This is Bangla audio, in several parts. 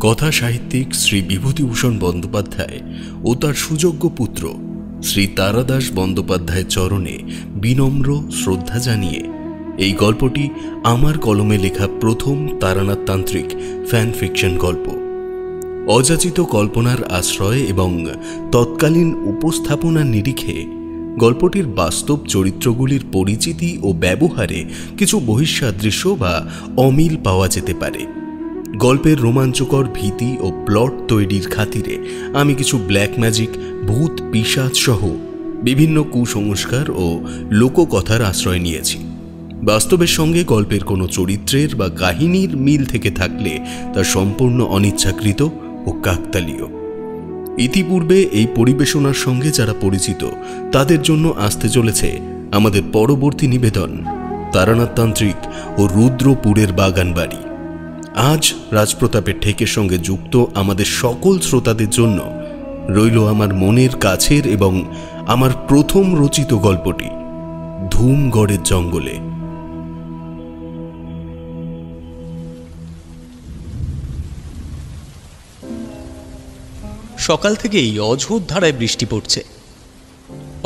কথা সাহিত্যিক শ্রী বিভূতিভূষণ বন্দ্যোপাধ্যায় ও তার সুযোগ্য পুত্র শ্রী তারাদাস বন্দ্যোপাধ্যায়ের চরণে বিনম্র শ্রদ্ধা জানিয়ে এই গল্পটি আমার কলমে লেখা প্রথম তারানাথ তান্ত্রিক ফ্যান ফিকশন গল্প। অযাচিত কল্পনার আশ্রয় এবং তৎকালীন উপস্থাপনার নিরিখে গল্পটির বাস্তব চরিত্রগুলির পরিচিতি ও ব্যবহারে কিছু বহিঃসাদৃশ্য বা অমিল পাওয়া যেতে পারে। গল্পের রোমাঞ্চকর ভীতি ও প্লট তৈরির খাতিরে আমি কিছু ব্ল্যাক ম্যাজিক, ভূত, পিশাচ সহ বিভিন্ন কুসংস্কার ও লোককথার আশ্রয় নিয়েছি। বাস্তবের সঙ্গে গল্পের কোনো চরিত্রের বা কাহিনীর মিল থেকে থাকলে তা সম্পূর্ণ অনিচ্ছাকৃত ও কাকতালীয়। ইতিপূর্বে এই পরিবেশনার সঙ্গে যারা পরিচিত তাদের জন্য আসতে চলেছে আমাদের পরবর্তী নিবেদন তারানাথ তান্ত্রিক ও রুদ্রপুরের বাগান বাড়ি। আজ রাজপ্রতাপের ঠেকের সঙ্গে যুক্ত আমাদের সকল শ্রোতাদের জন্য রইল আমার মনের কাছের এবং আমার প্রথম রচিত গল্পটি ধুমগড়ের জঙ্গলে। সকাল থেকেই অঝোর ধারায় বৃষ্টি পড়ছে।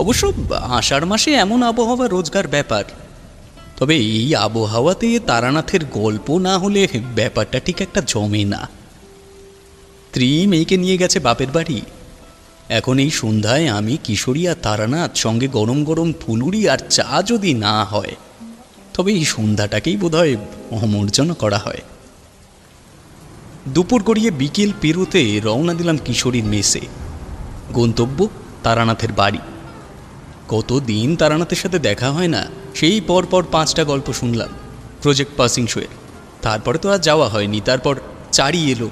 অবশ্য আষাঢ় মাসে এমন আবহাওয়া রোজগার ব্যাপার। তবে এই আবহাওয়াতে তারানাথের গল্প না হলে ব্যাপারটা ঠিক একটা জমে না। স্ত্রী মেয়েকে নিয়ে গেছে বাপের বাড়ি। এখন এই সন্ধ্যায় আমি, কিশোরী আর তারানাথ সঙ্গে গরম গরম ফুলুরি আর চা যদি না হয় তবে এই সন্ধ্যাটাকেই বোধহয় অমর্জনা করা হয়। দুপুর গড়িয়ে বিকেল পেরোতে রওনা দিলাম কিশোরীর মেসে। গন্তব্য তারানাথের বাড়ি। কতদিন তারানাথের সাথে দেখা হয় না। সেই পরপর 5টা গল্প শুনলাম প্রজেক্ট পাসিং শোয়ের। তারপরে তো আর যাওয়া হয়নি। তারপর চারি এলো।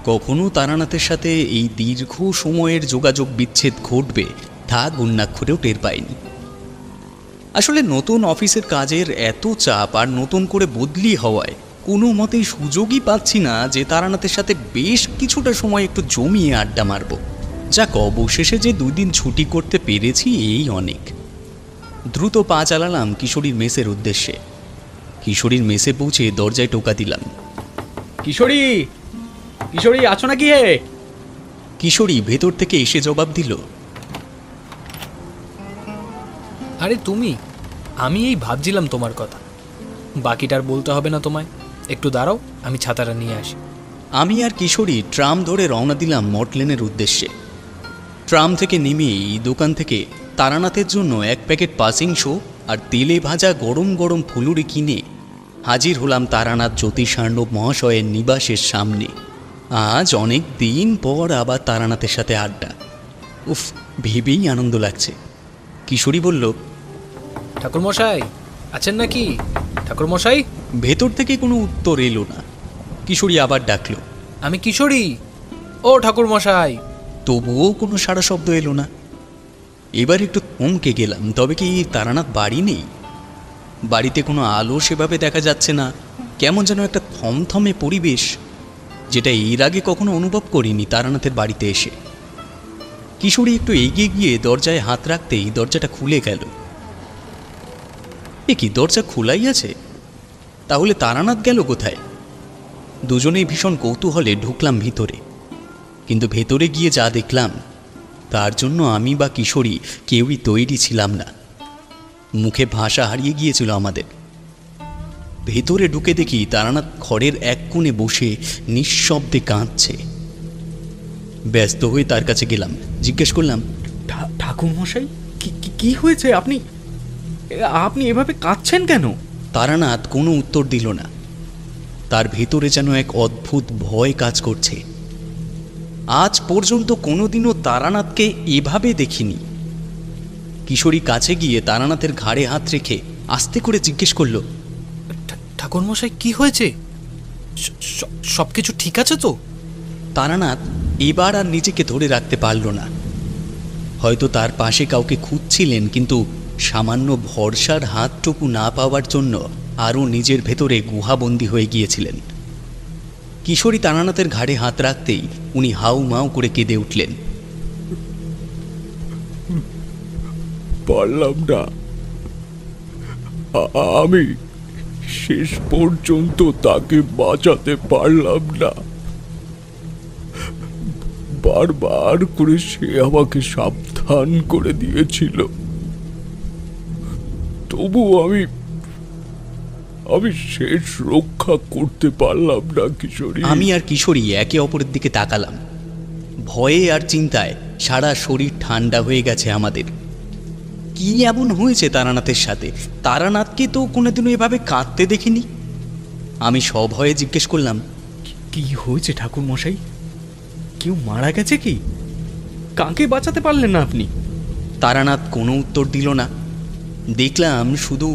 কখনো তারানাথের সাথে এই দীর্ঘ সময়ের যোগাযোগ বিচ্ছেদ ঘটবে তা গুণাক্ষরেও টের পাইনি। আসলে নতুন অফিসের কাজের এত চাপ আর নতুন করে বদলি হওয়ায় কোনো মতেই সুযোগই পাচ্ছি না যে তারানাথের সাথে বেশ কিছুটা সময় একটু জমিয়ে আড্ডা মারব। যাক, অবশেষে যে 2 দিন ছুটি করতে পেরেছি এই অনেক। দ্রুত পা চালালাম কিশোরীর মেসের উদ্দেশ্যে। কিশোরীর মেসে পৌঁছে দরজায় টোকা দিলাম। কিশোরী, কিশোরী আছো নাকি হে? কিশোরী ভেতর থেকে এসে জবাব দিল, আরে তুমি? আমি এই ভাবছিলাম তোমার কথা। বাকিটার বলতে হবে না তোমায়। একটু দাঁড়াও, আমি ছাতাটা নিয়ে আসি। আমি আর কিশোরী ট্রাম ধরে রওনা দিলাম মটলেনের উদ্দেশ্যে। ট্রাম থেকে নেমেই দোকান থেকে তারানাথের জন্য 1 প্যাকেট পাসিং শো আর তেলে ভাজা গরম গরম ফুলুরি কিনে হাজির হলাম তারানাথ জ্যোতিষার্ণব মহাশয়ের নিবাসের সামনে। আজ অনেক দিন পর আবার তারানাথের সাথে আড্ডা। উফ, ভেবেই আনন্দ লাগছে। কিশোরী বলল, ঠাকুরমশাই আছেন নাকি? ঠাকুরমশাই। ভেতর থেকে কোনো উত্তর এলো না। কিশোরী আবার ডাকলো, আমি কিশোরী। ও ঠাকুরমশাই। তবুও কোনো সাড়া শব্দ এলো না। এবার একটু থমকে গেলাম। তবে কি তারানাথ বাড়ি নেই? বাড়িতে কোনো আলো সেভাবে দেখা যাচ্ছে না। কেমন যেন একটা থমথমে পরিবেশ, যেটা এর আগে কখনো অনুভব করিনি তারানাথের বাড়িতে এসে। কিশোরী একটু এগিয়ে গিয়ে দরজায় হাত রাখতেই দরজাটা খুলে গেল। এ কি, দরজা খোলাই আছে? তাহলে তারানাথ গেল কোথায়? দুজনেই ভীষণ কৌতূহলে ঢুকলাম ভিতরে। কিন্তু ভেতরে গিয়ে যা দেখলাম তার জন্য আমি বা কিশোরী কেউই তৈরি ছিলাম না। মুখে ভাষা হারিয়ে গিয়েছিল আমাদের। ভেতরে ঢুকে দেখি তারানাথ ঘরের এক কোণে বসে নিঃশব্দে কাঁদছে। ব্যস্ত হয়ে তার কাছে গেলাম। জিজ্ঞেস করলাম, ঠাকুরমশাই কি হয়েছে? আপনি আপনি এভাবে কাঁদছেন কেন? তারানাথ কোনো উত্তর দিল না। তার ভেতরে যেন এক অদ্ভুত ভয় কাজ করছে। আজ পর্যন্ত কোনোদিনও তারানাথকে এভাবে দেখিনি। কিশোরী কাছে গিয়ে তারানাথের ঘাড়ে হাত রেখে আস্তে করে জিজ্ঞেস করল, ঠাকুরমশাই কি হয়েছে? সবকিছু ঠিক আছে তো? তারানাথ এবার আর নিজেকে ধরে রাখতে পারল না। হয়তো তার পাশে কাউকে খুঁজছিলেন, কিন্তু সামান্য ভরসার হাতটুকু না পাওয়ার জন্য আরও নিজের ভেতরে গুহাবন্দী হয়ে গিয়েছিলেন। কিশোরী তারানাথের ঘাড়ে হাত রাখতেই উনি হাউ মাউ করে কেঁদে উঠলেন। পারলাম না, আমি শেষ পর্যন্ত তাকে বাঁচাতে পারলাম না। বারবার করে সে আমাকে সাবধান করে দিয়েছিল, তবু আমি শেষ রক্ষা করতে পারলাম না কিশোরী। আমি আর কিশোরী একে অপরের দিকে তাকালাম। ভয়ে আর চিন্তায় সারা শরীর ঠান্ডা হয়ে গেছে আমাদের। কি এমন হয়েছে তারানাথের সাথে? তারানাথকে তো কোনোদিনও এভাবে কাঁদতে দেখিনি। আমি সভয়ে জিজ্ঞেস করলাম, কি হয়েছে ঠাকুর মশাই? কেউ মারা গেছে কি? কাকে বাঁচাতে পারলেন না আপনি? তারানাথ কোনো উত্তর দিল না। দেখলাম শুধু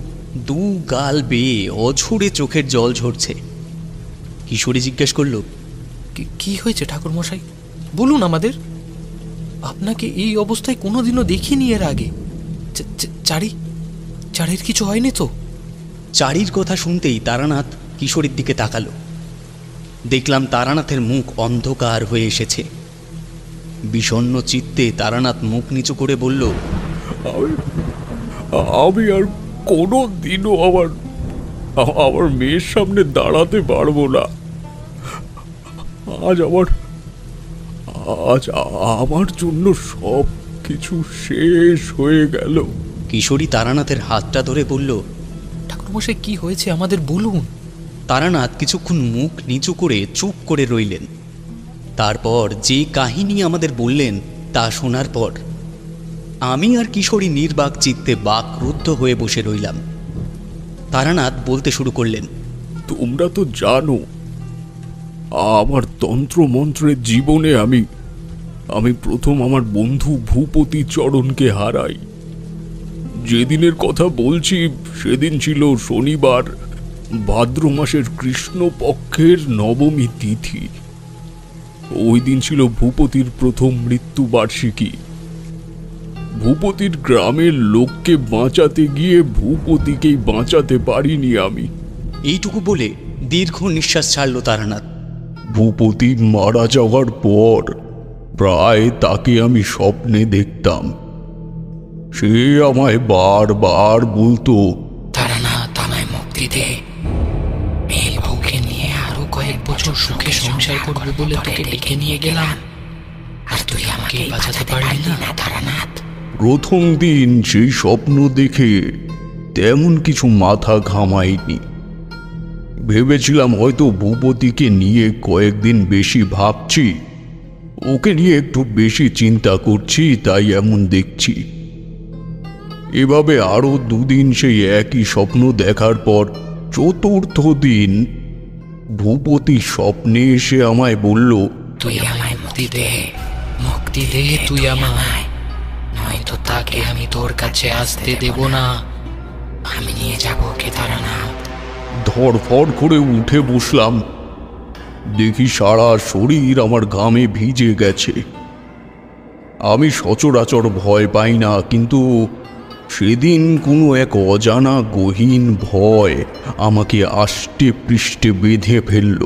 দু গাল বেয়ে অঝরে চোখের জল ঝরছে। কিশোরী জিজ্ঞেস করল, কি হয়েছে ঠাকুর মশাই? বলুন আমাদের। আপনাকে এই অবস্থায় কোনোদিনও দেখিনি এর আগে। চারির কিছু হয়নি তো? চারির কথা শুনতেই তারানাথ কিশোরীর দিকে তাকালো। দেখলাম তারানাথের মুখ অন্ধকার হয়ে এসেছে। বিষণ্ণ চিত্তে তারানাথ মুখ নিচু করে বলল, আমি আর কোনো দিনও আমার মেয়ের সামনে দাঁড়াতে পারবো না। আজ আমার জন্য সব কিছু শেষ হয়ে গেল। কিশোরী তারানাথের হাতটা ধরে বলল, ঠাকুরমশাই কি হয়েছে আমাদের বলুন। তারানাথ কিছুক্ষণ মুখ নিচু করে চুপ করে রইলেন। তারপর যে কাহিনী আমাদের বললেন তা শোনার পর আমি আর কিশোরী নির্বাক চিত্তে বাকরুদ্ধ হয়ে বসে রইলাম। তারানাথ বলতে শুরু করলেন, তোমরা তো জানো আমার তন্ত্রমন্ত্রের জীবনে আমি প্রথম আমার বন্ধু ভূপতি চরণকে হারাই। যেদিনের কথা বলছি সেদিন ছিল শনিবার, ভাদ্র মাসের কৃষ্ণপক্ষের নবমী তিথি। ওই দিন ছিল ভূপতির প্রথম মৃত্যুবার্ষিকী। ভূপতির গ্রামের লোককে বাঁচাতে গিয়ে ভূপতিকেই বাঁচাতে পারিনি আমি। এইটুকু বলে দীর্ঘ নিঃশ্বাস ছাড়ল তারানাথ। ভূপতি মারা যাওয়ার পর প্রায় তাকে আমি স্বপ্নে দেখতাম। সে আমায় বারবার বলতো, তারানাথ আমায় মুক্তি দে, মেয়ে বউকে নিয়ে আরো কয়েক বছর সুখে সংসার করবে বলে তোকে ডেকে নিয়ে গেলাম, আর তুই আমাকে বাঁচাতে পারলি না তারানাথ। প্রথম দিন সেই স্বপ্ন দেখে তেমন কিছু মাথা ঘামাইনি। ভেবেছিলাম হয়তো ভূপতিকে নিয়ে কয়েকদিন বেশি ভাবছি, ওকে নিয়ে একটু বেশি চিন্তা করছি, তাই এমন দেখছি। এভাবে আরো দুদিন সেই একই স্বপ্ন দেখার পর চতুর্থ দিন ভূপতি স্বপ্নে এসে আমায় বলল, তুই আমায় মুক্তি দে, মুক্তি দে তুই আমায়, নয়তো তাকে আমি তোর কাছে আসতে দেব না। আমি নিয়ে যাবো ওকে তারানাথ। ধড়ফড় করে উঠে বসলাম। দেখি সারা শরীর আমার ঘামে ভিজে গেছে। আমি সচরাচর ভয় পাই না, কিন্তু সেদিন কোনো এক অজানা গহীন ভয় আমাকে আষ্টে পৃষ্ঠে বেঁধে ফেলল।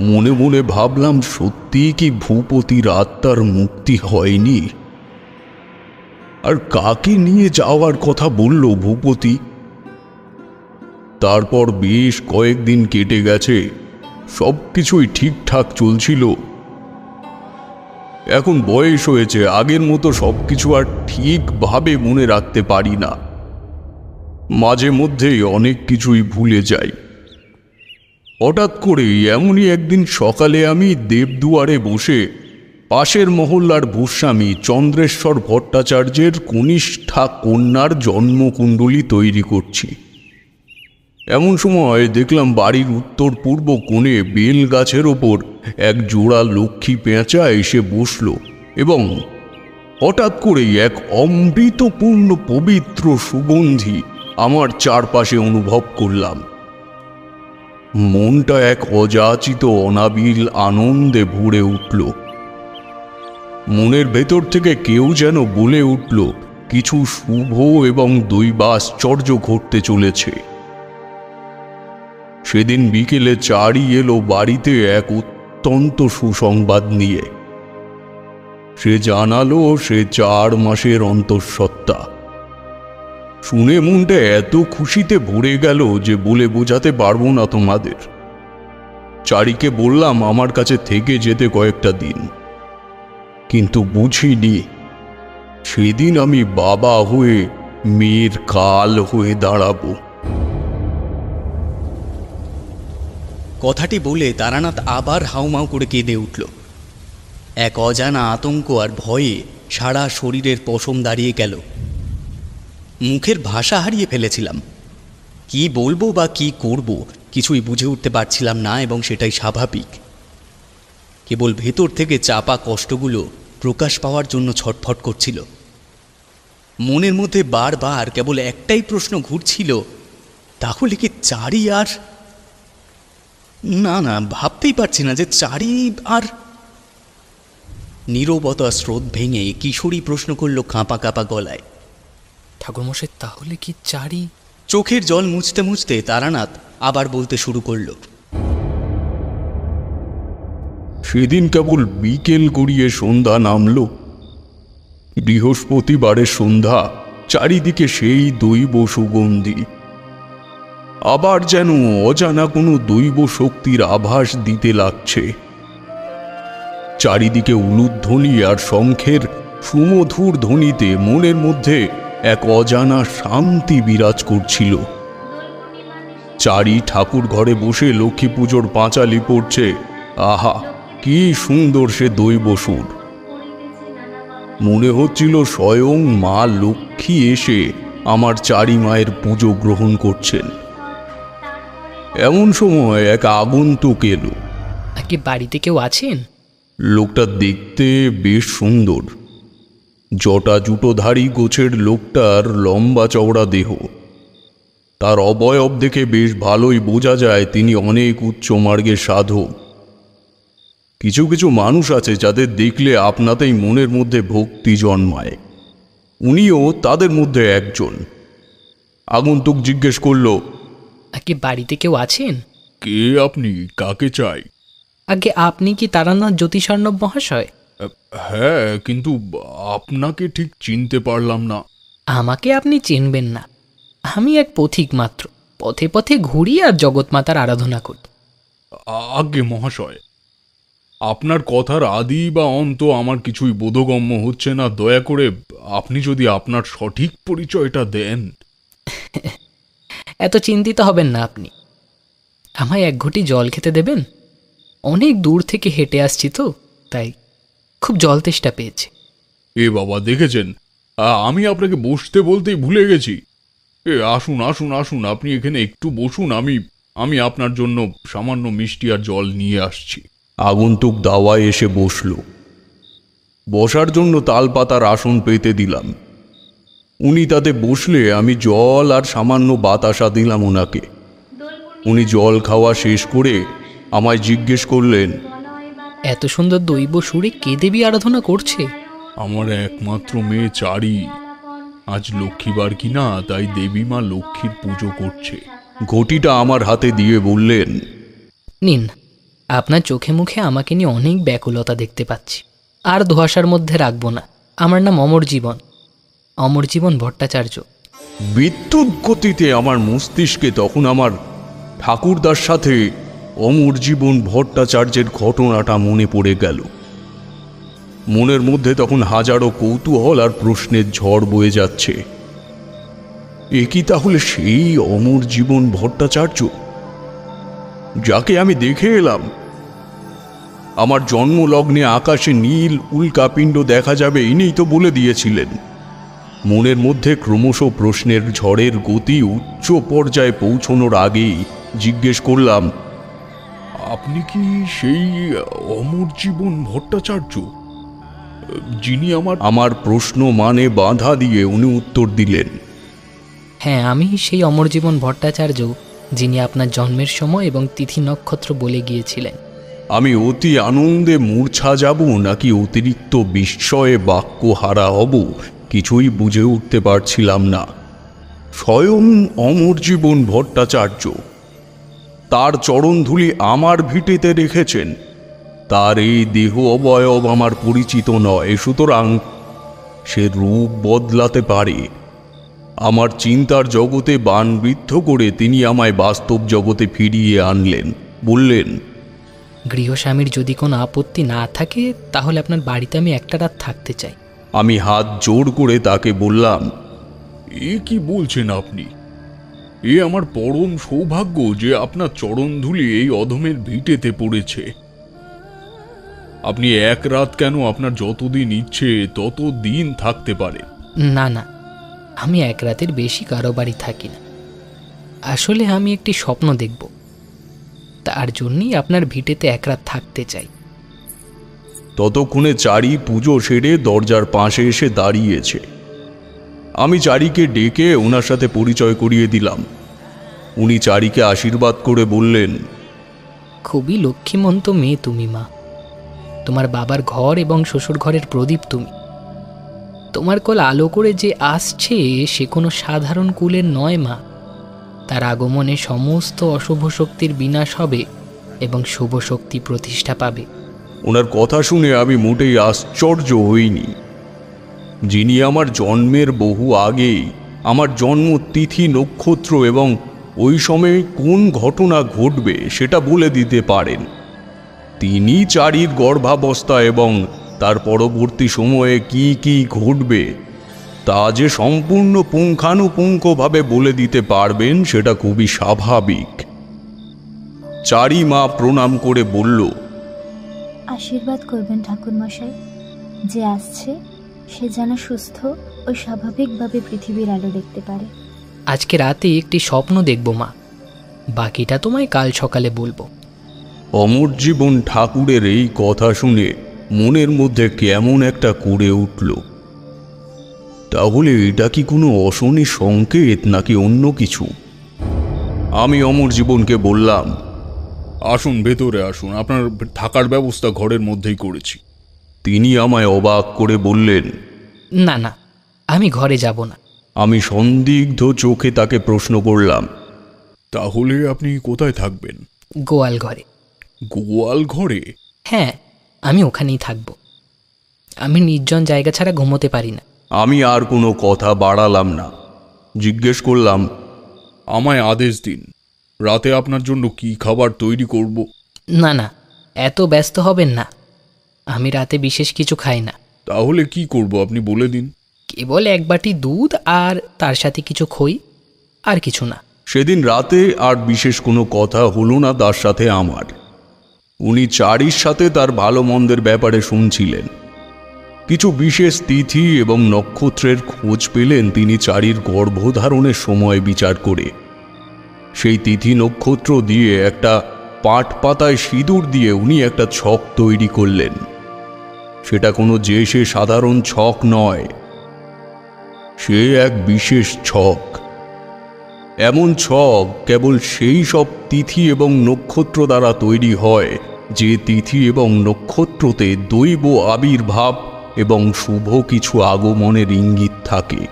মনে মনে ভাবলাম, সত্যি কি ভূপতির আত্মার মুক্তি হয়নি? আর কাকে নিয়ে যাওয়ার কথা বলল ভূপতি? তারপর বেশ কয়েকদিন কেটে গেছে, সবকিছুই ঠিকঠাক চলছিল। এখন বয়স হয়েছে, আগের মতো সবকিছু আর ঠিকভাবে মনে রাখতে পারি না। মাঝে মধ্যেই অনেক কিছুই ভুলে যাই। হঠাৎ করে এমনই একদিন সকালে আমি দেবদুয়ারে বসে পাশের মহল্লার ভূস্বামী চন্দ্রেশ্বর ভট্টাচার্যের কনিষ্ঠা কন্যার জন্মকুণ্ডলী তৈরি করছি। এমন সময় দেখলাম বাড়ির উত্তর পূর্ব কোণে বেল গাছের ওপর এক জোড়া লক্ষ্মী পেঁচা এসে বসল, এবং হঠাৎ করেই এক অমৃতপূর্ণ পবিত্র সুগন্ধি আমার চারপাশে অনুভব করলাম। মনটা এক অযাচিত অনাবিল আনন্দে ভরে উঠল। মনের ভেতর থেকে কেউ যেন বলে উঠল, কিছু শুভ এবং দৈবাশ্চর্য ঘটতে চলেছে। সেদিন বিকেলে চারি এলো বাড়িতে এক অত্যন্ত সুসংবাদ নিয়ে। সে জানালো সে 4 মাসের অন্তঃসত্ত্বা। শুনে মনটা এত খুশিতে ভরে গেল যে বলে বোঝাতে পারবো না তোমাদের। চারিকে বললাম আমার কাছে থেকে যেতে কয়েকটা দিন, কিন্তু বুঝিনি সেদিন আমি বাবা হয়ে মেয়ের কাল হয়ে দাঁড়াবো। কথাটি বলে তারানাথ আবার হাউমাউ করে কেঁদে উঠল। এক অজানা আতঙ্ক আর ভয়ে সারা শরীরের পশম দাঁড়িয়ে গেল। মুখের ভাষা হারিয়ে ফেলেছিলাম। কি বলবো বা কি করব কিছুই বুঝে উঠতে পারছিলাম না, এবং সেটাই স্বাভাবিক। কেবল ভেতর থেকে চাপা কষ্টগুলো প্রকাশ পাওয়ার জন্য ছটফট করছিল। মনের মধ্যে বারবার কেবল একটাই প্রশ্ন ঘুরছিল, তাহলে কি চারি আর না ভাবতেই পারছি না যে চারি আর। নীরবতা স্রোত ভেঙে কিশোরী প্রশ্ন করল কাঁপা কাঁপা গলায়, ঠাকুরমশাই তাহলে কি চারি? চোখের জল মুছতে মুছতে তারানাথ আবার বলতে শুরু করল। সেদিন কেবল বিকেল গড়িয়ে সন্ধ্যা নামল। বৃহস্পতিবারের সন্ধ্যা, চারিদিকে সেই দৈব সুগন্ধি। আবার যেন অজানা কোনো দৈব শক্তির আভাস দিতে লাগছে। চারিদিকে উলুধ্বনি আর শঙ্খের সুমধুর ধ্বনিতে মনের মধ্যে এক অজানা শান্তি বিরাজ করছিল। চারি ঠাকুর ঘরে বসে লক্ষ্মী পুজোর পাঁচালি পড়ছে। আহা, কি সুন্দর সে দৈব সুর! মনে হচ্ছিল স্বয়ং মা লক্ষ্মী এসে আমার চারি মায়ের পুজো গ্রহণ করছেন। এমন সময় এক আগন্তুক এলো। আগে বাড়িতে কেউ আছেন? লোকটা দেখতে বেশ সুন্দর। জটা জুটোধারী গোছের লোকটার লম্বা চওড়া দেহ। তার অবয়ব দেখে বেশ ভালোই বোঝা যায় তিনি অনেক উচ্চ মার্গের সাধক। কিছু কিছু মানুষ আছে যাদের দেখলে আপনাতেই মনের মধ্যে ভক্তি জন্মায়। উনিও তাদের মধ্যে একজন। আগন্তুক জিজ্ঞেস করল, আগে বাড়িতে কেউ আছেন? কে আপনি? কাকে চাই? আগে আপনি কি তারানাথ জ্যোতিষার্ণব মহাশয়? হ্যাঁ, কিন্তু আপনাকে ঠিক চিনতে পারলাম না। আমাকে আপনি চিনবেন না। আমি এক পথিক মাত্র, পথে পথে ঘুরি আর জগৎমাতার আরাধনা করি। আজ্ঞে মহাশয়, আপনার কথার আদি বা অন্ত আমার কিছুই বোধগম্য হচ্ছে না। দয়া করে আপনি যদি আপনার সঠিক পরিচয়টা দেন। এত চিন্তিত হবেন না আপনি। আমায় এক ঘটি জল খেতে দেবেন? অনেক দূর থেকে হেঁটে আসছি তো, তাই খুব জল তেষ্টা পেয়েছে। এ বাবা, দেখেছেন আমি আপনাকে বসতে বলতেই ভুলে গেছি। আসুন আসুন আসুন, আপনি এখানে একটু বসুন। আমি আপনার জন্য সামান্য মিষ্টি আর জল নিয়ে আসছি। আগন্তুক দাওয়ায় এসে বসল। বসার জন্য তালপাতার আসন পেতে দিলাম। উনি তাতে বসলে আমি জল আর সামান্য বাতাসা দিলাম ওনাকে। উনি জল খাওয়া শেষ করে আমায় জিজ্ঞেস করলেন, এত সুন্দর দৈব সুরে কে দেবী আরাধনা করছে? আমার একমাত্র মেয়ে চারি। আজ লক্ষ্মীবার কিনা, তাই দেবী মা লক্ষ্মীর পুজো করছে। ঘটিটা আমার হাতে দিয়ে বললেন, নিন, আপনার চোখে মুখে আমাকে নিয়ে অনেক ব্যাকুলতা দেখতে পাচ্ছি। আর ধোঁয়াশার মধ্যে রাখবো না। আমার নাম অমরজীবন, অমরজীবন ভট্টাচার্য। বিদ্যুৎ গতিতে আমার মস্তিষ্কে তখন আমার ঠাকুরদার সাথে অমরজীবন ভট্টাচার্যের ঘটনাটা মনে পড়ে গেল। মনের মধ্যে তখন হাজারো কৌতূহল আর প্রশ্নের ঝড় বয়ে যাচ্ছে। এ কি তাহলে সেই অমরজীবন ভট্টাচার্য যাকে আমি দেখে এলাম? আমার জন্মলগ্নে আকাশে নীল উল্কাপিণ্ড দেখা যাবে ইনিই তো বলে দিয়েছিলেন। মনের মধ্যে ক্রমশ প্রশ্নের ঝড়ের গতি উচ্চ পর্যায়ে পৌঁছনোর আগেই জিজ্ঞেস করলাম, আপনি কি সেই অমরজীবন ভট্টাচার্য যিনি আমার প্রশ্ন মানে বাধা দিয়ে উনি উত্তর দিলেন, হ্যাঁ, আমি সেই অমরজীবন ভট্টাচার্য যিনি আপনার জন্মের সময় এবং তিথি নক্ষত্র বলে গিয়েছিলেন। আমি অতি আনন্দে মূর্ছা যাব নাকি অতিরিক্ত বিস্ময়ে বাক্য হারা হব কিছুই বুঝে উঠতে পারছিলাম না। স্বয়ং অমরজীবন ভট্টাচার্য তার চরণধুলি আমার ভিটেতে রেখেছেন। তার এই দেহ অবয়ব আমার পরিচিত নয়, সুতরাং সে রূপ বদলাতে পারে। আমার চিন্তার জগতে বাণবিদ্ধ করে তিনি আমায় বাস্তব জগতে ফিরিয়ে আনলেন। বললেন, গৃহস্বামীর যদি কোনো আপত্তি না থাকে তাহলে আপনার বাড়িতে আমি একটা রাত থাকতে চাই। আমি হাত জোড় করে তাকে বললাম, এ কি বলছেন আপনি? এ আমার পরম সৌভাগ্য যে আপনার চরণধুলি এই অধমের ভিটেতে পড়েছে। আপনি এক রাত কেন, আপনার যতদিন ইচ্ছে ততদিন থাকতে পারেন। না না, আমি এক রাতের বেশি কারো বাড়ি থাকি না। আসলে আমি একটি স্বপ্ন দেখব, তার জন্যই আপনার ভিটেতে এক রাত থাকতে চাই। ততক্ষণে চারি পুজো সেরে দরজার পাশে এসে দাঁড়িয়েছে। আমি চারিকে ডেকে ওনার সাথে পরিচয় করিয়ে দিলাম। উনি চারিকে আশীর্বাদ করে বললেন, খুবই লক্ষ্মীমন্ত মেয়ে তুমি মা। তোমার বাবার ঘর এবং শ্বশুর ঘরের প্রদীপ তুমি। তোমার কোল আলো করে যে আসছে সে কোনো সাধারণ কুলের নয় মা। তার আগমনে সমস্ত অশুভ শক্তির বিনাশ হবে এবং শুভ শক্তি প্রতিষ্ঠা পাবে। ওনার কথা শুনে আমি মোটেই আশ্চর্য হইনি। যিনি আমার জন্মের বহু আগেই আমার জন্ম তিথি, নক্ষত্র এবং ওই সময়ে কোন ঘটনা ঘটবে সেটা বলে দিতে পারেন। তিনি চারির গর্ভাবস্থা এবং তার পরবর্তী সময়ে কি কি ঘটবে তা যে সম্পূর্ণ পুঙ্খানুপুঙ্খভাবে বলে দিতে পারবেন সেটা খুবই স্বাভাবিক। চারি মা প্রণাম করে বলল, আশীর্বাদ করবেন ঠাকুরমশাই, যে আসছে সে যেন সুস্থ ও স্বাভাবিকভাবে পৃথিবীর আলো দেখতে পারে। আজকে রাতে একটি স্বপ্ন দেখব মা, বাকিটা তোমায় কাল সকালে বলবো। অমরজীবন ঠাকুরের এই কথা শুনে মনের মধ্যে কেমন একটা করে উঠল। তাহলে এটা কি কোনো অশনি সংকেত নাকি অন্য কিছু? আমি অমরজীবনকে বললাম, আসুন, ভেতরে আসুন, আপনার থাকার ব্যবস্থা ঘরের মধ্যেই করেছি। তিনি আমায় অবাক করে বললেন, না না, আমি ঘরে যাব না। আমি সন্দিগ্ধ চোখে তাকে প্রশ্ন করলাম, তাহলে আপনি কোথায় থাকবেন? গোয়াল ঘরে। গোয়াল ঘরে? হ্যাঁ, আমি ওখানেই থাকব। আমি নির্জন জায়গা ছাড়া ঘুমোতে পারি না। আমি আর কোনো কথা বাড়ালাম না। জিজ্ঞেস করলাম, আমায় আদেশ দিন, রাতে আপনার জন্য কি খাবার তৈরি করব? না না, এত ব্যস্ত হবেন না, আমি রাতে বিশেষ কিছু খাই না। তাহলে কি করব আপনি বলে দিন। কেবল এক বাটি দুধ আর তার সাথে কিছু খই, আর কিছু না। সেদিন রাতে আর বিশেষ কোনো কথা হলো না তার সাথে আমার। উনি চারির সাথে তার ভালো মন্দের ব্যাপারে শুনছিলেন। কিছু বিশেষ তিথি এবং নক্ষত্রের খোঁজ পেলেন তিনি চারির গর্ভধারণের সময় বিচার করে। সেই তিথি নক্ষত্র দিয়ে একটা পাট পাতায় সিঁদুর দিয়ে উনি একটা ছক তৈরি করলেন। সেটা কোনো যে সে সাধারণ ছক নয়, সে এক বিশেষ ছক। এমন ছক কেবল সেই সব তিথি এবং নক্ষত্র দ্বারা তৈরি হয় যে তিথি এবং নক্ষত্রতে দৈব আবির্ভাব এবং শুভ কিছু আগমনের ইঙ্গিত থাকে।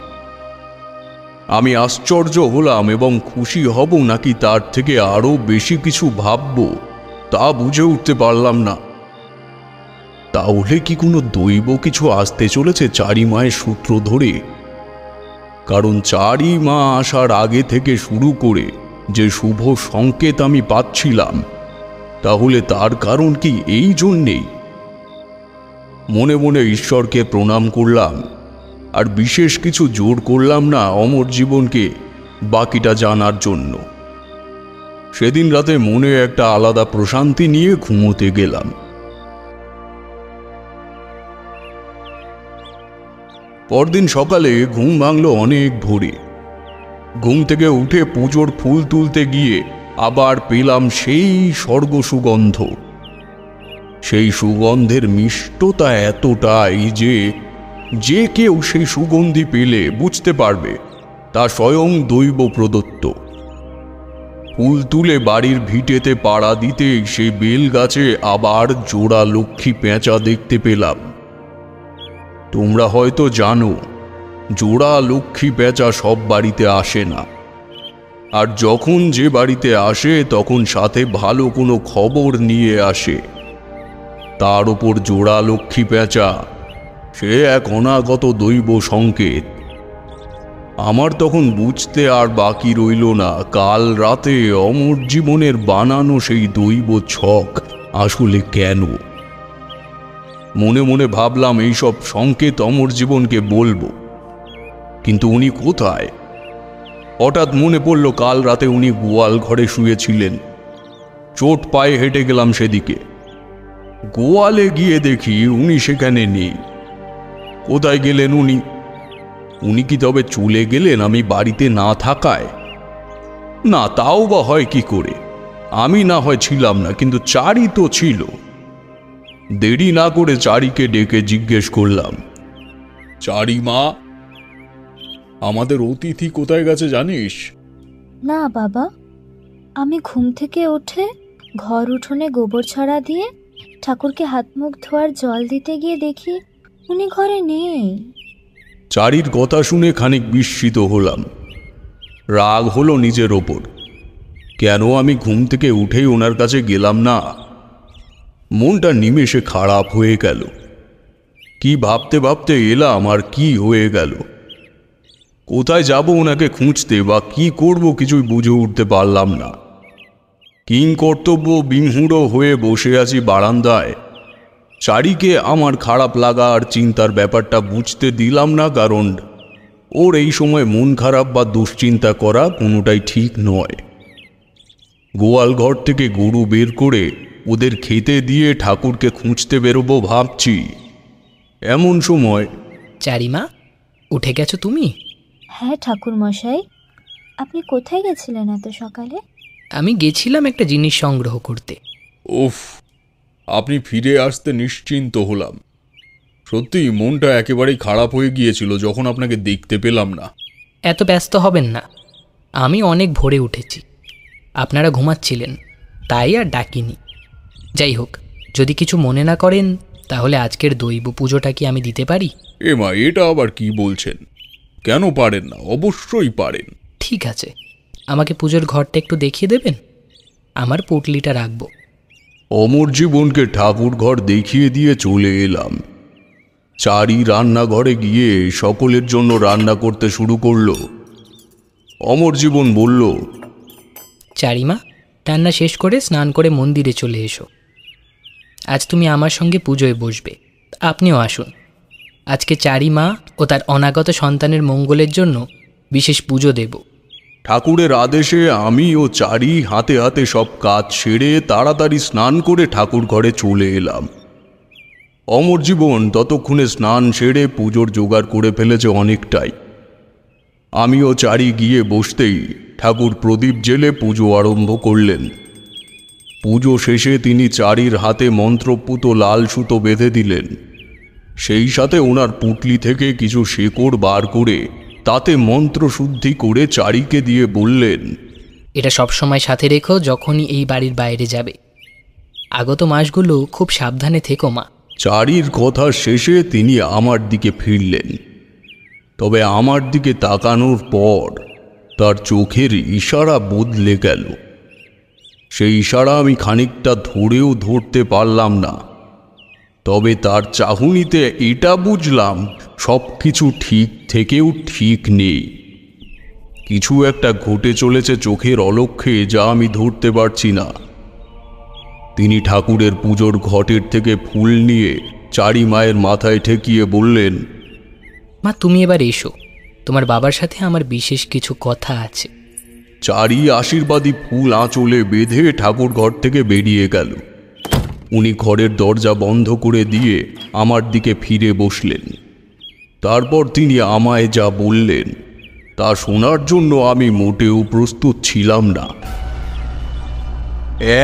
আমি আশ্চর্য হলাম এবং খুশি হব নাকি তার থেকে আরও বেশি কিছু ভাবব তা বুঝে উঠতে পারলাম না। তাহলে কি কোনো দৈব কিছু আসতে চলেছে চারি মায়ের সূত্র ধরে? কারণ চারি মা আসার আগে থেকে শুরু করে যে শুভ সংকেত আমি পাচ্ছিলাম, তাহলে তার কারণ কি এই জন্যেই? মনে মনে ঈশ্বরকে প্রণাম করলাম, আর বিশেষ কিছু জোর করলাম না অমর জীবনকে বাকিটা জানার জন্য। সেদিন রাতে মনে একটা আলাদা প্রশান্তি নিয়ে ঘুমোতে গেলাম। পরদিন সকালে ঘুম ভাঙল অনেক ভোরে। ঘুম থেকে উঠে পুজোর ফুল তুলতে গিয়ে আবার পেলাম সেই স্বর্গ সুগন্ধ। সেই সুগন্ধের মিষ্টতা এতটাই যে যে কেউ সেই সুগন্ধি পেলে বুঝতে পারবে তা স্বয়ং দৈব প্রদত্ত। ফুল তুলে বাড়ির ভিটেতে পাড়া দিতে সেই বেল গাছে আবার জোড়া লক্ষ্মী পেঁচা দেখতে পেলাম। তোমরা হয়তো জানো, জোড়া লক্ষ্মী পেঁচা সব বাড়িতে আসে না, আর যখন যে বাড়িতে আসে তখন সাথে ভালো কোনো খবর নিয়ে আসে। তার উপর জোড়া লক্ষ্মী পেঁচা, সে এক অনাগত দৈব সংকেত। আমার তখন বুঝতে আর বাকি রইল না কাল রাতে অমর জীবনের বানানো সেই দৈব ছক আসলে কেন। মনে মনে ভাবলাম এইসব সংকেত অমর জীবনকে বলবো, কিন্তু উনি কোথায়? হঠাৎ মনে পড়ল কাল রাতে উনি গোয়াল ঘরে শুয়েছিলেন। চোট পায়ে হেঁটে গেলাম সেদিকে। গোয়ালে গিয়ে দেখি উনি সেখানে নেই। কোথায় গেলেন উনি? উনি কি তবে চলে গেলেন আমি বাড়িতে না থাকায়? না, তাও বা হয় কি করে? আমি না হয় ছিলাম না, কিন্তু চারি তো ছিল। দেরি না করে চারিকে ডেকে জিজ্ঞেস করলাম, চারি মা, আমাদের অতিথি কোথায় গেছে জানিস? না বাবা, আমি ঘুম থেকে উঠে ঘর উঠোনে গোবর ছড়া দিয়ে ঠাকুরকে হাত মুখ ধোয়ার জল দিতে গিয়ে দেখি উনি ঘরে নেই। চারির কথা শুনে খানিক বিস্মিত হলাম। রাগ হলো নিজের ওপর। কেন আমি ঘুম থেকে উঠেই ওনার কাছে গেলাম না? মনটা নিমেষে খারাপ হয়ে গেল। কি ভাবতে ভাবতে এলাম আর কি হয়ে গেল। কোথায় যাব ওনাকে খুঁজতে বা কি করব কিছুই বুঝে উঠতে পারলাম না। কিং কর্তব্য বিমূঢ় হয়ে বসে আছি বারান্দায়। চারিকে আমার খারাপ লাগা আর চিন্তার ব্যাপারটা বুঝতে দিলাম না, কারণ ওর এই সময় মন খারাপ বা দুশ্চিন্তা করা কোনোটাই ঠিক নয়। গোয়াল ঘর থেকে গরু বের করে ওদের খেতে দিয়ে ঠাকুরকে খুঁজতে বেরোবো ভাবছি। এমন সময়, চারিমা, উঠে গেছো তুমি? হ্যাঁ ঠাকুর মশাই, আপনি কোথায় গেছিলেন এত সকালে? আমি গেছিলাম একটা জিনিস সংগ্রহ করতে। উফ, আপনি ফিরে আসতে নিশ্চিন্ত হলাম। সত্যি মনটা একেবারেই খারাপ হয়ে গিয়েছিল যখন আপনাকে দেখতে পেলাম না। এত ব্যস্ত হবেন না, আমি অনেক ভোরে উঠেছি, আপনারা ঘুমাচ্ছিলেন, তাই আর ডাকিনি। যাই হোক, যদি কিছু মনে না করেন তাহলে আজকের দৈব পুজোটা কি আমি দিতে পারি? এ মা, এটা আবার কি বলছেন? কেন পারেন না? অবশ্যই পারেন। ঠিক আছে, আমাকে পুজোর ঘরটা একটু দেখিয়ে দেবেন? আমার পুটলিটা রাখবো। অমর জীবনকে ঠাকুর ঘর দেখিয়ে দিয়ে চলে এলাম। চারি রান্নাঘরে গিয়ে সকলের জন্য রান্না করতে শুরু করলো। অমর জীবন বলল, চারিমা, রান্না শেষ করে স্নান করে মন্দিরে চলে এসো। আজ তুমি আমার সঙ্গে পুজোয় বসবে, আপনিও আসুন। আজকে চারিমা ও তার অনাগত সন্তানের মঙ্গলের জন্য বিশেষ পুজো দেব। ঠাকুরের আদেশে আমি ও চারি হাতে হাতে সব কাজ সেরে তাড়াতাড়ি স্নান করে ঠাকুর ঘরে চলে এলাম। অমর জীবন ততক্ষণে স্নান সেরে পুজোর জোগাড় করে ফেলেছে অনেকটাই। আমিও চারি গিয়ে বসতেই ঠাকুর প্রদীপ জেলে পুজো আরম্ভ করলেন। পুজো শেষে তিনি চারির হাতে মন্ত্রপুত লাল সুতো বেঁধে দিলেন। সেই সাথে ওনার পুটলি থেকে কিছু শেকড় বার করে তাতে মন্ত্রশুদ্ধি করে চারিকে দিয়ে বললেন, এটা সবসময় সাথে রেখো যখনই এই বাড়ির বাইরে যাবে। আগত মাসগুলো খুব সাবধানে থেকো মা। চারির কথা শেষে তিনি আমার দিকে ফিরলেন। তবে আমার দিকে তাকানোর পর তার চোখের ইশারা বদলে গেল। সেই ইশারা আমি খানিকটা ধরেও ধরতে পারলাম না। তবে তার চাহনিতে এটা বুঝলাম সব কিছু ঠিক থেকেও ঠিক নেই। কিছু একটা ঘটে চলেছে চোখের অলক্ষ্যে, যা আমি ধরতে পারছি না। তিনি ঠাকুরের পুজোর ঘটের থেকে ফুল নিয়ে চারি মায়ের মাথায় ঠেকিয়ে বললেন, মা, তুমি এবার এসো, তোমার বাবার সাথে আমার বিশেষ কিছু কথা আছে। চারি আশীর্বাদী ফুল আঁচলে বেঁধে ঠাকুর ঘর থেকে বেরিয়ে গেল। উনি ঘরের দরজা বন্ধ করে দিয়ে আমার দিকে ফিরে বসলেন। তারপর তিনি আমায় যা বললেন তা শোনার জন্য আমি মোটেও প্রস্তুত ছিলাম না।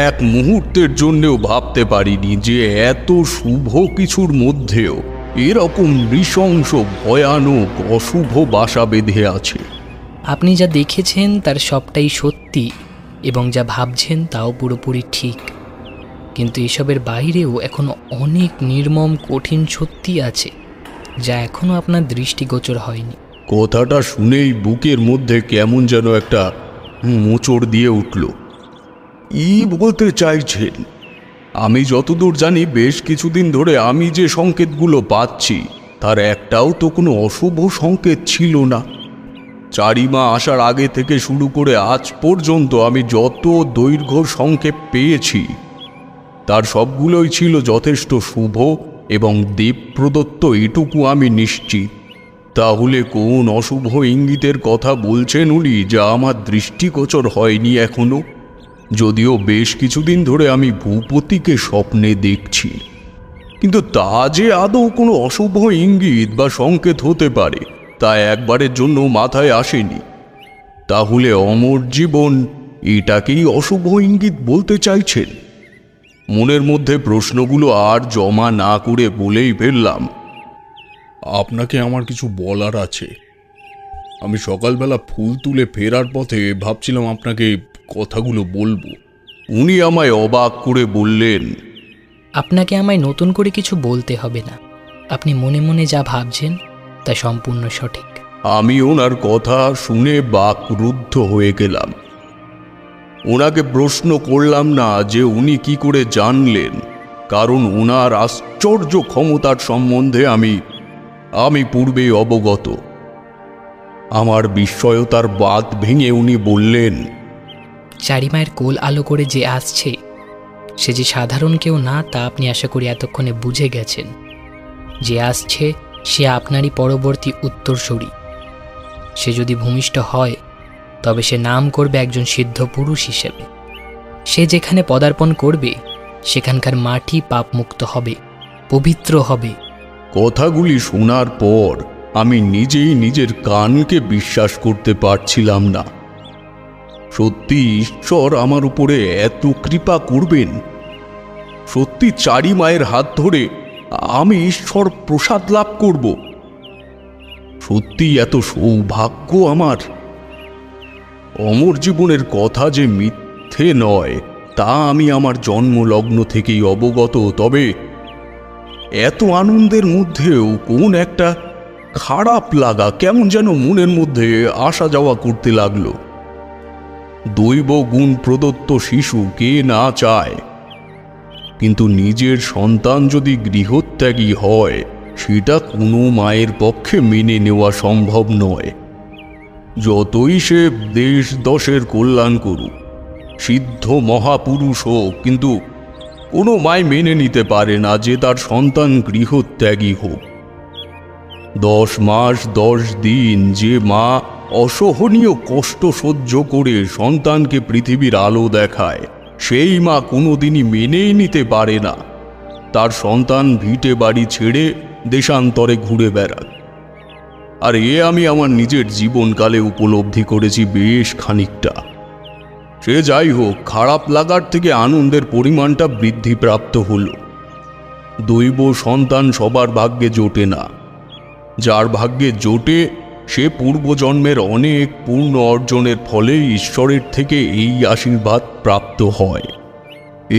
এক মুহূর্তের জন্যেও ভাবতে পারিনি যে এত শুভ কিছুর মধ্যেও এরকম নৃশংস ভয়ানক অশুভ বাসা বেঁধে আছে। আপনি যা দেখেছেন তার সবটাই সত্যি, এবং যা ভাবছেন তাও পুরোপুরি ঠিক। কিন্তু এসবের বাইরেও এখনো অনেক নির্মম কঠিন সত্যি আছে, যা এখনো আপনার দৃষ্টিগোচর হয়নি। কথাটা শুনেই বুকের মধ্যে কেমন যেন একটা মোচড় দিয়ে উঠল। কি বলতে চাইছেন? আমি যতদূর জানি বেশ কিছুদিন ধরে আমি যে সংকেতগুলো পাচ্ছি তার একটাও তো কোনো অশুভ সংকেত ছিল না। চারিমা আসার আগে থেকে শুরু করে আজ পর্যন্ত আমি যত দৈর্ঘ্য সংক্ষেপ পেয়েছি তার সবগুলোই ছিল যথেষ্ট শুভ এবং দেব প্রদত্ত, এটুকু আমি নিশ্চিত। তাহলে কোন অশুভ ইঙ্গিতের কথা বলছেন উনি, যা আমার দৃষ্টিগোচর হয়নি এখনো? যদিও বেশ কিছুদিন ধরে আমি ভূপতিকে স্বপ্নে দেখছি, কিন্তু তা যে আদৌ কোনো অশুভ ইঙ্গিত বা সংকেত হতে পারে তা একবারের জন্য মাথায় আসেনি। তাহলে অমর জীবন এটাকেই অশুভ ইঙ্গিত বলতে চাইছেন? মনের মধ্যে প্রশ্নগুলো আর জমা না করে বলেই ফেললাম, আপনাকে আমার কিছু বলার আছে। আমি সকালবেলা ফুল তুলে ফেরার পথে ভাবছিলাম আপনাকে কথাগুলো বলবো। উনি আমায় অবাক করে বললেন, আপনাকে আমায় নতুন করে কিছু বলতে হবে না। আপনি মনে মনে যা ভাবছেন তা সম্পূর্ণ সঠিক। আমি ওনার কথা শুনে বাকরুদ্ধ হয়ে গেলাম। ওনাকে প্রশ্ন করলাম না যে উনি কি করে জানলেন, কারণ ওনার আশ্চর্য ক্ষমতার সম্বন্ধে আমি পূর্বেই অবগত। আমার বিস্ময়তার বাঁধ ভেঙে উনি বললেন, চারিমায়ের কোল আলো করে যে আসছে সে যে সাধারণ কেউ না তা আপনি আশা করি এতক্ষণে বুঝে গেছেন। যে আসছে সে আপনারই পরবর্তী উত্তরসূরি। সে যদি ভূমিষ্ঠ হয় তবে সে নাম করবে একজন সিদ্ধ পুরুষ হিসেবে। সে যেখানে পদার্পণ করবে সেখানকার মাটি পাপমুক্ত হবে, পবিত্র হবে। কথাগুলি শোনার পর আমি নিজেই নিজের কানকে বিশ্বাস করতে পারছিলাম না। সত্যি ঈশ্বর আমার উপরে এত কৃপা করবেন? সত্যি চারিমায়ের হাত ধরে আমি ঈশ্বর প্রসাদ লাভ করব? সত্যি এত সৌভাগ্য আমার? অমর জীবনের কথা যে মিথ্যে নয় তা আমি আমার জন্মলগ্ন থেকেই অবগত। তবে এত আনন্দের মধ্যেও কোন একটা খারাপ লাগা কেমন যেন মনের মধ্যে আসা যাওয়া করতে লাগলো। দৈব গুণ প্রদত্ত শিশু কে না চায়, কিন্তু নিজের সন্তান যদি গৃহত্যাগী হয় সেটা কোনো মায়ের পক্ষে মেনে নেওয়া সম্ভব নয়। যতই সে দেশ দশের কল্যাণ করুক, সিদ্ধ মহাপুরুষ হোক, কিন্তু কোনো মায় মেনে নিতে পারে না যে তার সন্তান গৃহত্যাগী হোক। 10 মাস 10 দিন যে মা অসহনীয় কষ্ট সহ্য করে সন্তানকে পৃথিবীর আলো দেখায়, সেই মা কোনোদিনই মেনেই নিতে পারে না তার সন্তান ভিটে বাড়ি ছেড়ে দেশান্তরে ঘুরে বেড়াক। আর আমি আমার নিজের জীবনকালে উপলব্ধি করেছি বেশ খানিকটা। সে যাই হোক, খারাপ লাগার থেকে আনন্দের পরিমাণটা বৃদ্ধিপ্রাপ্ত হল। দৈব সন্তান সবার ভাগ্যে জোটে না। যার ভাগ্যে জোটে সে পূর্বজন্মের অনেক পূর্ণ অর্জনের ফলে ঈশ্বরের থেকে এই আশীর্বাদ প্রাপ্ত হয়,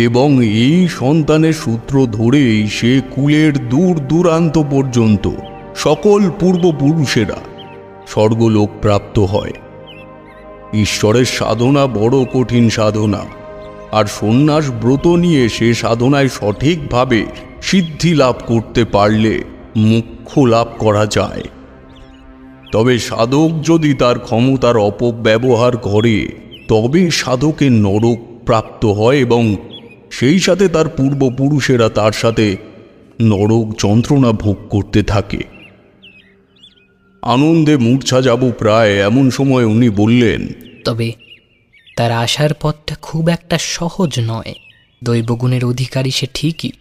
এবং এই সন্তানের সূত্র ধরেই সে কুলের দূর দূরান্ত পর্যন্ত সকল পূর্বপুরুষেরা স্বর্গলোক প্রাপ্ত হয়। ঈশ্বরের সাধনা বড় কঠিন সাধনা, আর সন্ন্যাস ব্রত নিয়ে সে সাধনায় সঠিকভাবে সিদ্ধি লাভ করতে পারলে মোক্ষ লাভ করা যায়। তবে সাধক যদি তার ক্ষমতার অপব্যবহার করে তবে সাধকের নরক প্রাপ্ত হয়, এবং সেই সাথে তার পূর্বপুরুষেরা তার সাথে নরক যন্ত্রণা ভোগ করতে থাকে। আনন্দে মূর্ছা যাব প্রায় এমন সময় উনি বললেন, তবে তার আসার পথটা খুব একটা সহজ নয়। দৈবগুণের অধিকারী সে ঠিকই,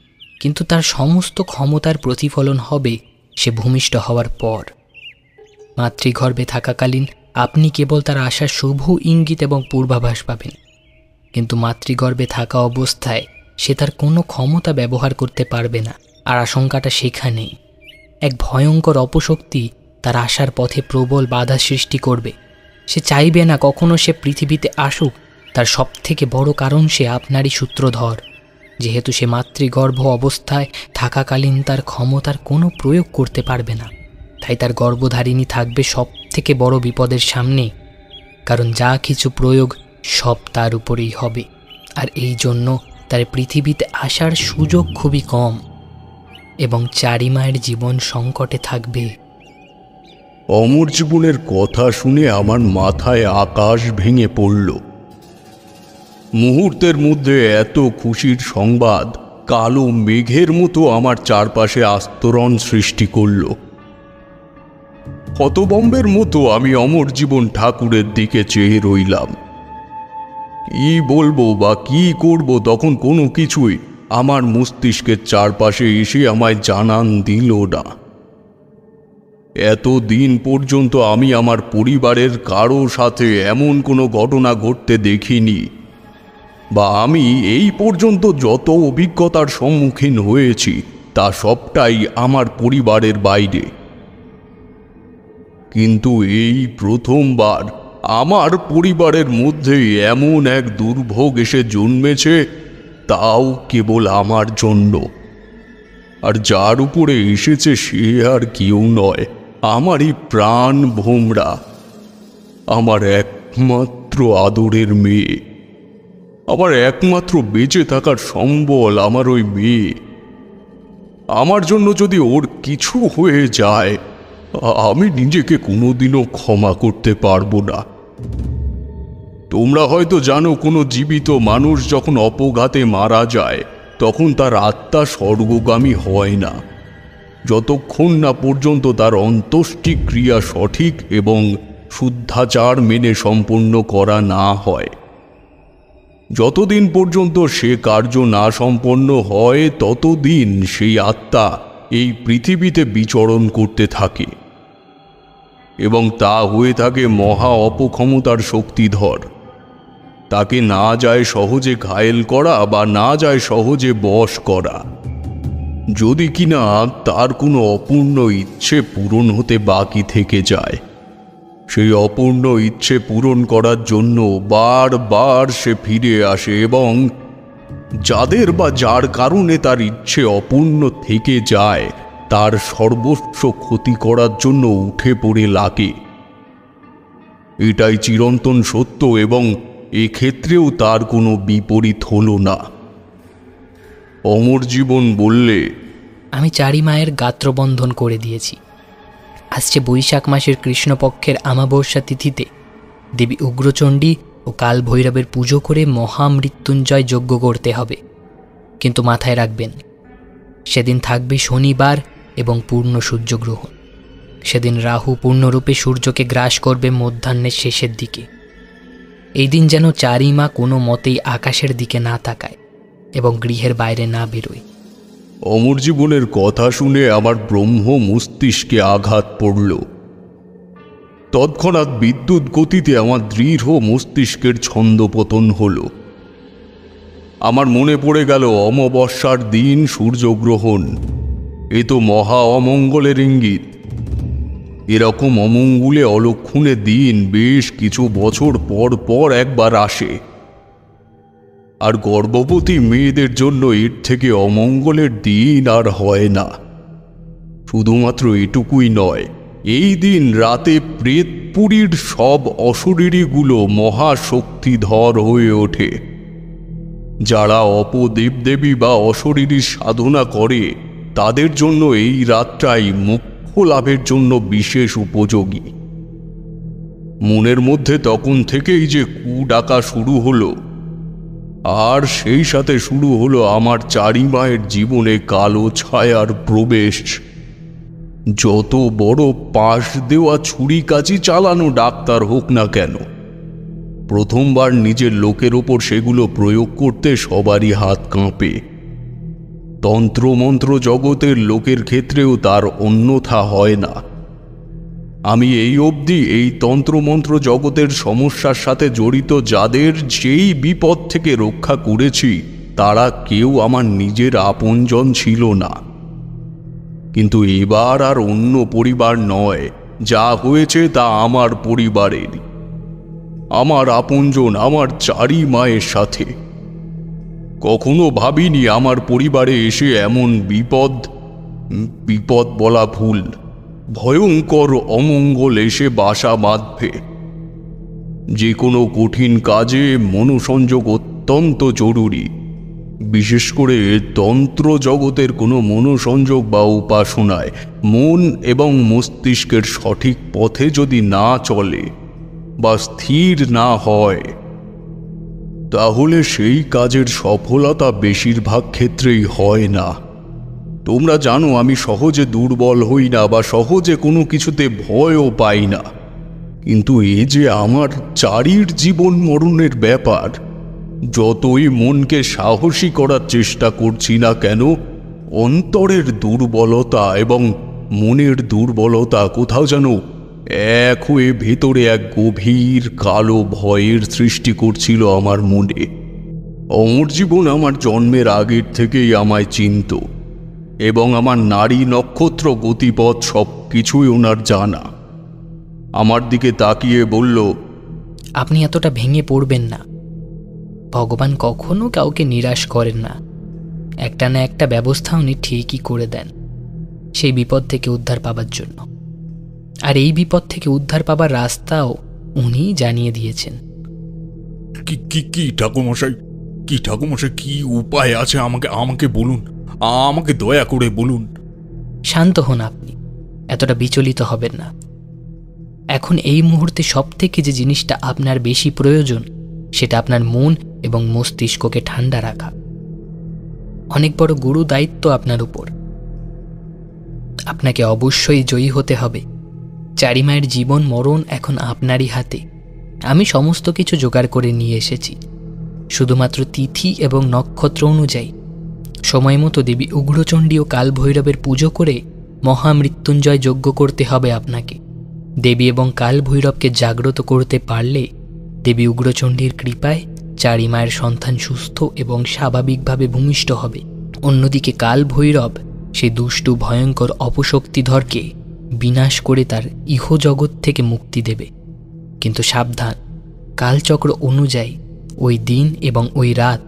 কিন্তু তার সমস্ত ক্ষমতার প্রতিফলন হবে সে ভূমিষ্ঠ হওয়ার পর। মাতৃগর্ভে থাকাকালীন আপনি কেবল তার আসার শুভ ইঙ্গিত এবং পূর্বাভাস পাবেন, কিন্তু মাতৃগর্ভে থাকা অবস্থায় সে তার কোনো ক্ষমতা ব্যবহার করতে পারবে না। আর আশঙ্কাটা সেখানেই। এক ভয়ঙ্কর অপশক্তি তার আসার পথে প্রবল বাধা সৃষ্টি করবে। সে চাইবে না কখনো সে পৃথিবীতে আসুক। তার সবথেকে বড় কারণ সে আপনারই সূত্রধর। যেহেতু সে মাতৃগর্ভ অবস্থায় থাকাকালীন তার ক্ষমতার কোনো প্রয়োগ করতে পারবে না, তাই তার গর্ভধারিণী থাকবে সব থেকে বড় বিপদের সামনে, কারণ যা কিছু প্রয়োগ সব তার উপরেই হবে। আর এই জন্য তার পৃথিবীতে আসার সুযোগ খুবই কম, এবং চারিমায়ের জীবন সংকটে থাকবে। অমর জীবনের কথা শুনে আমার মাথায় আকাশ ভেঙে পড়ল। মুহূর্তের মধ্যে এত খুশির সংবাদ কালো মেঘের মতো আমার চারপাশে আস্তরণ সৃষ্টি করল। হতবম্বের মতো আমি অমর জীবন ঠাকুরের দিকে চেয়ে রইলাম। কি বলবো বা কি করব তখন কোনো কিছুই আমার মস্তিষ্কের চারপাশে এসে আমায় জানান দিল না। এতদিন পর্যন্ত আমি আমার পরিবারের কারো সাথে এমন কোনো ঘটনা ঘটতে দেখিনি, বা আমি এই পর্যন্ত যত অভিজ্ঞতার সম্মুখীন হয়েছি তা সবটাই আমার পরিবারের বাইরে। কিন্তু এই প্রথমবার আমার পরিবারের মধ্যে এমন এক দুর্ভোগ এসে জন্মেছে, তাও কেবল আমার জন্য। আর যার উপরে এসেছে সে আর কেউ নয়, আমারই প্রাণ ভোমরা, আমার একমাত্র আদরের মেয়ে, আমার একমাত্র বেঁচে থাকার সম্বল আমার ওই মেয়ে। আমার জন্য যদি ওর কিছু হয়ে যায় আমি নিজেকে কোনোদিনও ক্ষমা করতে পারবো না। তোমরা হয়তো জানো, কোনো জীবিত মানুষ যখন অপঘাতে মারা যায় তখন তার আত্মা স্বর্গগামী হয় না, যতক্ষণ না পর্যন্ত তার অন্ত্যেষ্টিক্রিয়া সঠিক এবং শুদ্ধাচার মেনে সম্পন্ন করা না হয়। যতদিন পর্যন্ত সে কার্য না সম্পন্ন হয় ততদিন সেই আত্মা এই পৃথিবীতে বিচরণ করতে থাকে, এবং তা হয়ে থাকে মহা অপক্ষমতার শক্তিধর। তাকে না যায় সহজে ঘায়েল করা বা না যায় সহজে বশ করা, যদি কিনা তার কোনো অপূর্ণ ইচ্ছে পূরণ হতে বাকি থেকে যায়। সেই অপূর্ণ ইচ্ছে পূরণ করার জন্য বারবার সে ফিরে আসে এবং যাদের বা যার কারণে তার ইচ্ছে অপূর্ণ থেকে যায় তার সর্বস্ব ক্ষতি করার জন্য উঠে পড়ে লাগে। এটাই চিরন্তন সত্য, এবং এক্ষেত্রেও তার কোনো বিপরীত হলো না। অমর জীবন বললে, আমি চারি মায়ের গাত্রবন্ধন করে দিয়েছি। আসছে বৈশাখ মাসের কৃষ্ণপক্ষের আমাবস্যা তিথিতে দেবী উগ্রচণ্ডী ও কাল ভৈরবের পুজো করে মহামৃত্যুঞ্জয় যজ্ঞ করতে হবে। কিন্তু মাথায় রাখবেন, সেদিন থাকবে শনিবার এবং পূর্ণ সূর্যগ্রহণ। সেদিন রাহু পূর্ণরূপে সূর্যকে গ্রাস করবে মধ্যাহ্নের শেষের দিকে। এই দিন যেন চারি মা কোনো মতেই আকাশের দিকে না তাকায় এবং গৃহের বাইরে না বেরোয়। অমর জীবনের কথা শুনে আমার ব্রহ্ম মস্তিষ্কে আঘাত পড়ল। তৎক্ষণাৎ বিদ্যুৎ গতিতে আমার দৃঢ় মস্তিষ্কের ছন্দপতন হল। আমার মনে পড়ে গেল অমাবস্যার দিন সূর্যগ্রহণ। এ তো মহা অমঙ্গলের ইঙ্গিত। এরকম অমঙ্গলে অলক্ষণে দিন বেশ কিছু বছর পর পর একবার আসে, আর গর্ভবতী মেয়েদের জন্য এর থেকে অমঙ্গলের দিন আর হয় না। শুধুমাত্র এটুকুই নয়, এই দিন রাতে প্রেতপুরীর সব অশরীরীগুলো মহাশক্তিধর হয়ে ওঠে। যারা অপদেবদেবী বা অশরীরীর সাধনা করে তাদের জন্য এই রাতটাই মোক্ষ লাভের জন্য বিশেষ উপযোগী। মনের মধ্যে তখন থেকেই যে কু ডাকা শুরু হলো, আর সেই সাথে শুরু হলো আমার চারি মায়ের জীবনে কালো ছায়ার প্রবেশ। যত বড় পাশ দেওয়া ছুরি কাচি চালানো ডাক্তার হোক না কেন, প্রথমবার নিজের লোকের ওপর সেগুলো প্রয়োগ করতে সবারই হাত কাঁপে। তন্ত্রমন্ত্র জগতের লোকের ক্ষেত্রেও তার অন্যথা হয় না। আমি এই অবধি এই তন্ত্রমন্ত্র জগতের সমস্যার সাথে জড়িত যাদের যেই বিপদ থেকে রক্ষা করেছি তারা কেউ আমার নিজের আপনজন ছিল না। কিন্তু এবার আর অন্য পরিবার নয়, যা হয়েছে তা আমার পরিবারের, আমার আপনজন, আমার চারি মায়ের সাথে। কখনো ভাবিনি আমার পরিবারে এসে এমন বিপদ বলা ভুল, ভয়ঙ্কর অমঙ্গল এসে বাসা বাঁধবে। যে কোনো কঠিন কাজে মনোসংযোগ অত্যন্ত জরুরি, বিশেষ করে তন্ত্র জগতের কোনো মনোসংযোগ বা উপাসনায় মন এবং মস্তিষ্কের সঠিক পথে যদি না চলে বা স্থির না হয়, তাহলে সেই কাজের সফলতা বেশিরভাগ ক্ষেত্রেই হয় না। তোমরা জানো আমি সহজে দুর্বল হই না বা সহজে কোনো কিছুতে ভয়ও পাই না, কিন্তু এ যে আমার চারির জীবন মরণের ব্যাপার, যতই মনকে সাহসী করার চেষ্টা করছি না কেন, অন্তরের দুর্বলতা এবং মনের দুর্বলতা কোথাও যেন এক হয়ে ভেতরে এক গভীর কালো ভয়ের সৃষ্টি করছিল আমার মনে। অমর জীবন আমার জন্মের আগের থেকেই আমায় চিনত এবং আমার নারী নক্ষত্র গতিপথ সব কিছুই ওনার জানা। আমার দিকে তাকিয়ে বলল, আপনি এতটা ভেঙে পড়বেন না। ভগবান কখনো কাউকে নিরাশ করেন না। একটা না একটা ব্যবস্থা উনি ঠিকই করে দেন সেই বিপদ থেকে উদ্ধার পাবার জন্য। আর এই বিপদ থেকে উদ্ধার পাবার রাস্তাও উনিই জানিয়ে দিয়েছেন। কি ঠাকুরমশাই, কি উপায় আছে আমাকে বলুন, আমাকে দয়া করে বলুন। শান্ত হন আপনি, এতটা বিচলিত হবেন না। এখন এই মুহূর্তে সব থেকে যে জিনিসটা আপনার বেশি প্রয়োজন সেটা আপনার মন এবং মস্তিষ্ককে ঠান্ডা রাখা। অনেক বড় গুরু দায়িত্ব আপনার উপর। আপনাকে অবশ্যই জয়ী হতে হবে। চারিমায়ের জীবন মরণ এখন আপনারই হাতে। আমি সমস্ত কিছু জোগাড় করে নিয়ে এসেছি। শুধুমাত্র তিথি এবং নক্ষত্র অনুযায়ী সময় মতো দেবী উগ্রচণ্ডী ও কালভৈরবের পুজো করে মহামৃত্যুঞ্জয় যজ্ঞ করতে হবে আপনাকে। দেবী এবং কালভৈরবকে জাগ্রত করতে পারলে দেবী উগ্রচণ্ডীর কৃপায় চারিমায়ের সন্তান সুস্থ এবং স্বাভাবিকভাবে ভূমিষ্ঠ হবে। অন্যদিকে কালভৈরব সেই দুষ্টু ভয়ঙ্কর অপশক্তিধরকে বিনাশ করে তার ইহজগৎ থেকে মুক্তি দেবে। কিন্তু সাবধান, কালচক্র অনুযায়ী ওই দিন এবং ওই রাত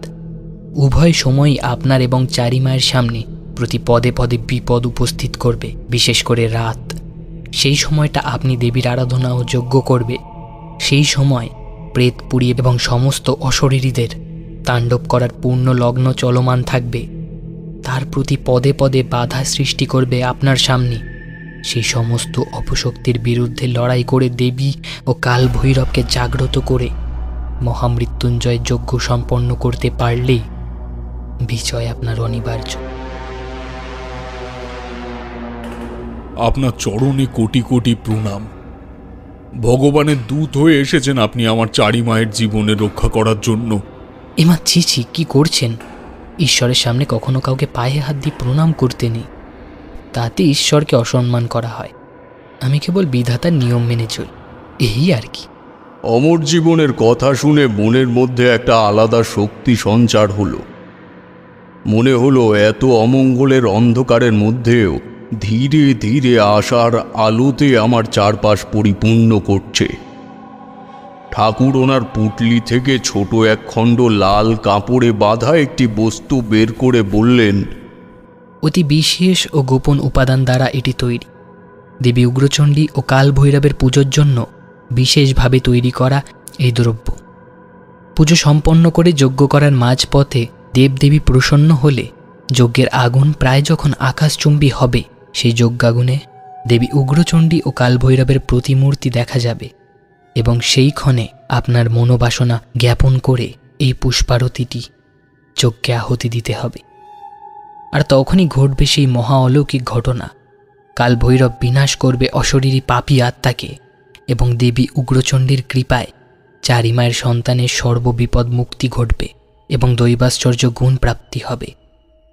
উভয় সময়ই আপনার এবং চারিমায়ের সামনে প্রতি পদে পদে বিপদ উপস্থিত করবে। বিশেষ করে রাত, সেই সময়টা আপনি দেবীর আরাধনা ও যজ্ঞ করবে। সেই সময় প্রেতপুরী এবং সমস্ত অশরীরীদের তাণ্ডব করার পূর্ণ লগ্ন চলমান থাকবে। তার প্রতি পদে পদে বাধা সৃষ্টি করবে আপনার সামনে। সেই সমস্ত অপশক্তির বিরুদ্ধে লড়াই করে দেবী ও কালভৈরবকে জাগ্রত করে মহামৃত্যুঞ্জয় যজ্ঞ সম্পন্ন করতে পারলেই বিজয় আপনার অনিবার্য। আপনার চরণে কোটি কোটি প্রণাম। ভগবানের দূত হয়ে এসেছেন আপনি আমার চারিমায়ের জীবনে রক্ষা করার জন্য। এমা ছি, কি করছেন? ঈশ্বরের সামনে কখনো কাউকে পায়ে হাত দিয়ে প্রণাম করতে নেই, তাতে ঈশ্বরকে অসম্মান করা হয়। আমি কেবল বিধাতার নিয়ম মেনে চলি, এই আর কি। অমর জীবনের কথা শুনে মনের মধ্যে একটা আলাদা শক্তি সঞ্চার হলো। মনে হলো এত অমঙ্গলের অন্ধকারের মধ্যেও ধীরে ধীরে আশার আলোতে আমার চারপাশ পরিপূর্ণ করছে। ঠাকুর ওনার পুটলি থেকে ছোট এক খণ্ড লাল কাপড়ে বাঁধা একটি বস্তু বের করে বললেন, অতি বিশেষ ও গোপন উপাদান দ্বারা এটি তৈরি। দেবী উগ্রচণ্ডী ও কালভৈরবের পুজোর জন্য বিশেষভাবে তৈরি করা এই দ্রব্য। পুজো সম্পন্ন করে যজ্ঞ করার মাঝপথে দেবদেবী প্রসন্ন হলে যজ্ঞের আগুন প্রায় যখন আকাশচুম্বী হবে, সেই যজ্ঞাগুনে দেবী উগ্রচণ্ডী ও কালভৈরবের প্রতিমূর্তি দেখা যাবে এবং সেই ক্ষণে আপনার মনোবাসনা জ্ঞাপন করে এই পুষ্পারতিটি যজ্ঞে আহুতি দিতে হবে। আর তখনই ঘটবে সেই মহা অলৌকিক ঘটনা। কালভৈরব বিনাশ করবে অশরীরী পাপী আত্মাকে এবং দেবী উগ্রচণ্ডীর কৃপায় চারিমায়ের সন্তানের সর্ববিপদ মুক্তি ঘটবে এবং দৈবাশ্চর্য গুণ প্রাপ্তি হবে।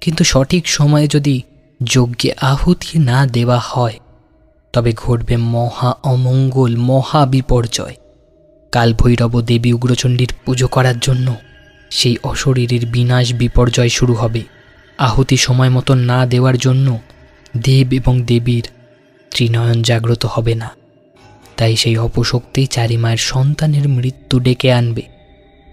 কিন্তু সঠিক সময়ে যদি যজ্ঞে আহুতি না দেওয়া হয় তবে ঘটবে মহা অমঙ্গল, মহা বিপর্যয়। কালভৈরব ও দেবী উগ্রচণ্ডীর পুজো করার জন্য সেই অশরীরীর বিনাশ বিপর্যয় শুরু হবে। আহুতি সময় মতো না দেওয়ার জন্য দেব এবং দেবীর ত্রিনয়ন জাগ্রত হবে না। তাই সেই অপশক্তি চারিমায়ের সন্তানের মৃত্যু ডেকে আনবে।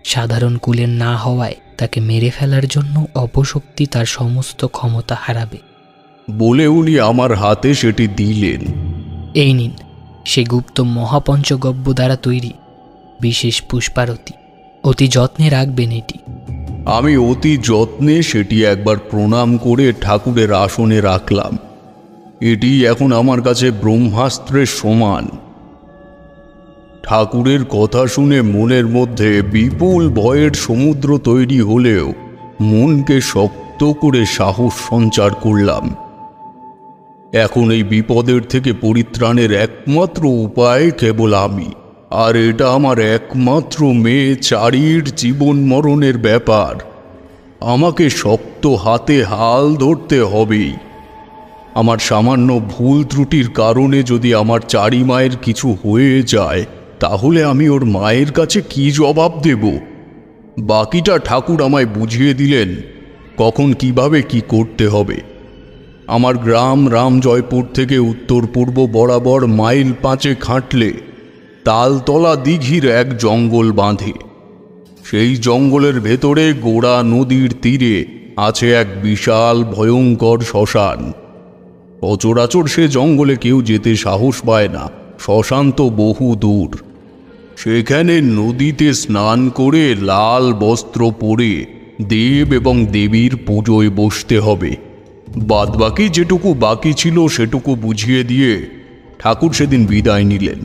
সাধারণ কুলের না হওয়ায় তাকে মেরে ফেলার জন্য অপশক্তি তার সমস্ত ক্ষমতা হারাবে। বলে উনি আমার হাতে সেটি দিলেন। এই নিন সেই গুপ্ত মহাপঞ্চগব্য দ্বারা তৈরি বিশেষ পুষ্পারতি। অতি যত্নে রাখবেন এটি। আমি অতি যত্নে সেটি একবার প্রণাম করে ঠাকুরের আসনে রাখলাম। এটি এখন আমার কাছে ব্রহ্মাস্ত্রের সমান। ঠাকুরের কথা শুনে মনের মধ্যে বিপুল ভয়ের সমুদ্র তৈরি হলেও মনকে শক্ত করে সাহস সঞ্চার করলাম। এখন এই বিপদের থেকে পরিত্রাণের একমাত্র উপায় কেবল আমি, আর এটা আমার একমাত্র মেয়ে চারির জীবন মরণের ব্যাপার। আমাকে শক্ত হাতে হাল ধরতে হবেই। আমার সামান্য ভুল ত্রুটির কারণে যদি আমার চারি মায়ের কিছু হয়ে যায়, তাহলে আমি ওর মায়ের কাছে কি জবাব দেব? বাকিটা ঠাকুর আমায় বুঝিয়ে দিলেন কখন কিভাবে কি করতে হবে। আমার গ্রাম রামজয়পুর থেকে উত্তর পূর্ব বরাবর মাইল 5 হাঁটলে তালতলা দিঘির এক জঙ্গল বাঁধে। সেই জঙ্গলের ভেতরে গোড়া নদীর তীরে আছে এক বিশাল ভয়ঙ্কর শ্মশান। সচরাচর সে জঙ্গলে কেউ যেতে সাহস পায় না, শ্মশান তো বহু দূর। সেখানে নদীতে স্নান করে লাল বস্ত্র পরে দেব এবং দেবীর পুজোয় বসতে হবে। বাদবাকি যেটুকু বাকি ছিল সেটুকু বুঝিয়ে দিয়ে ঠাকুর সেদিন বিদায় নিলেন।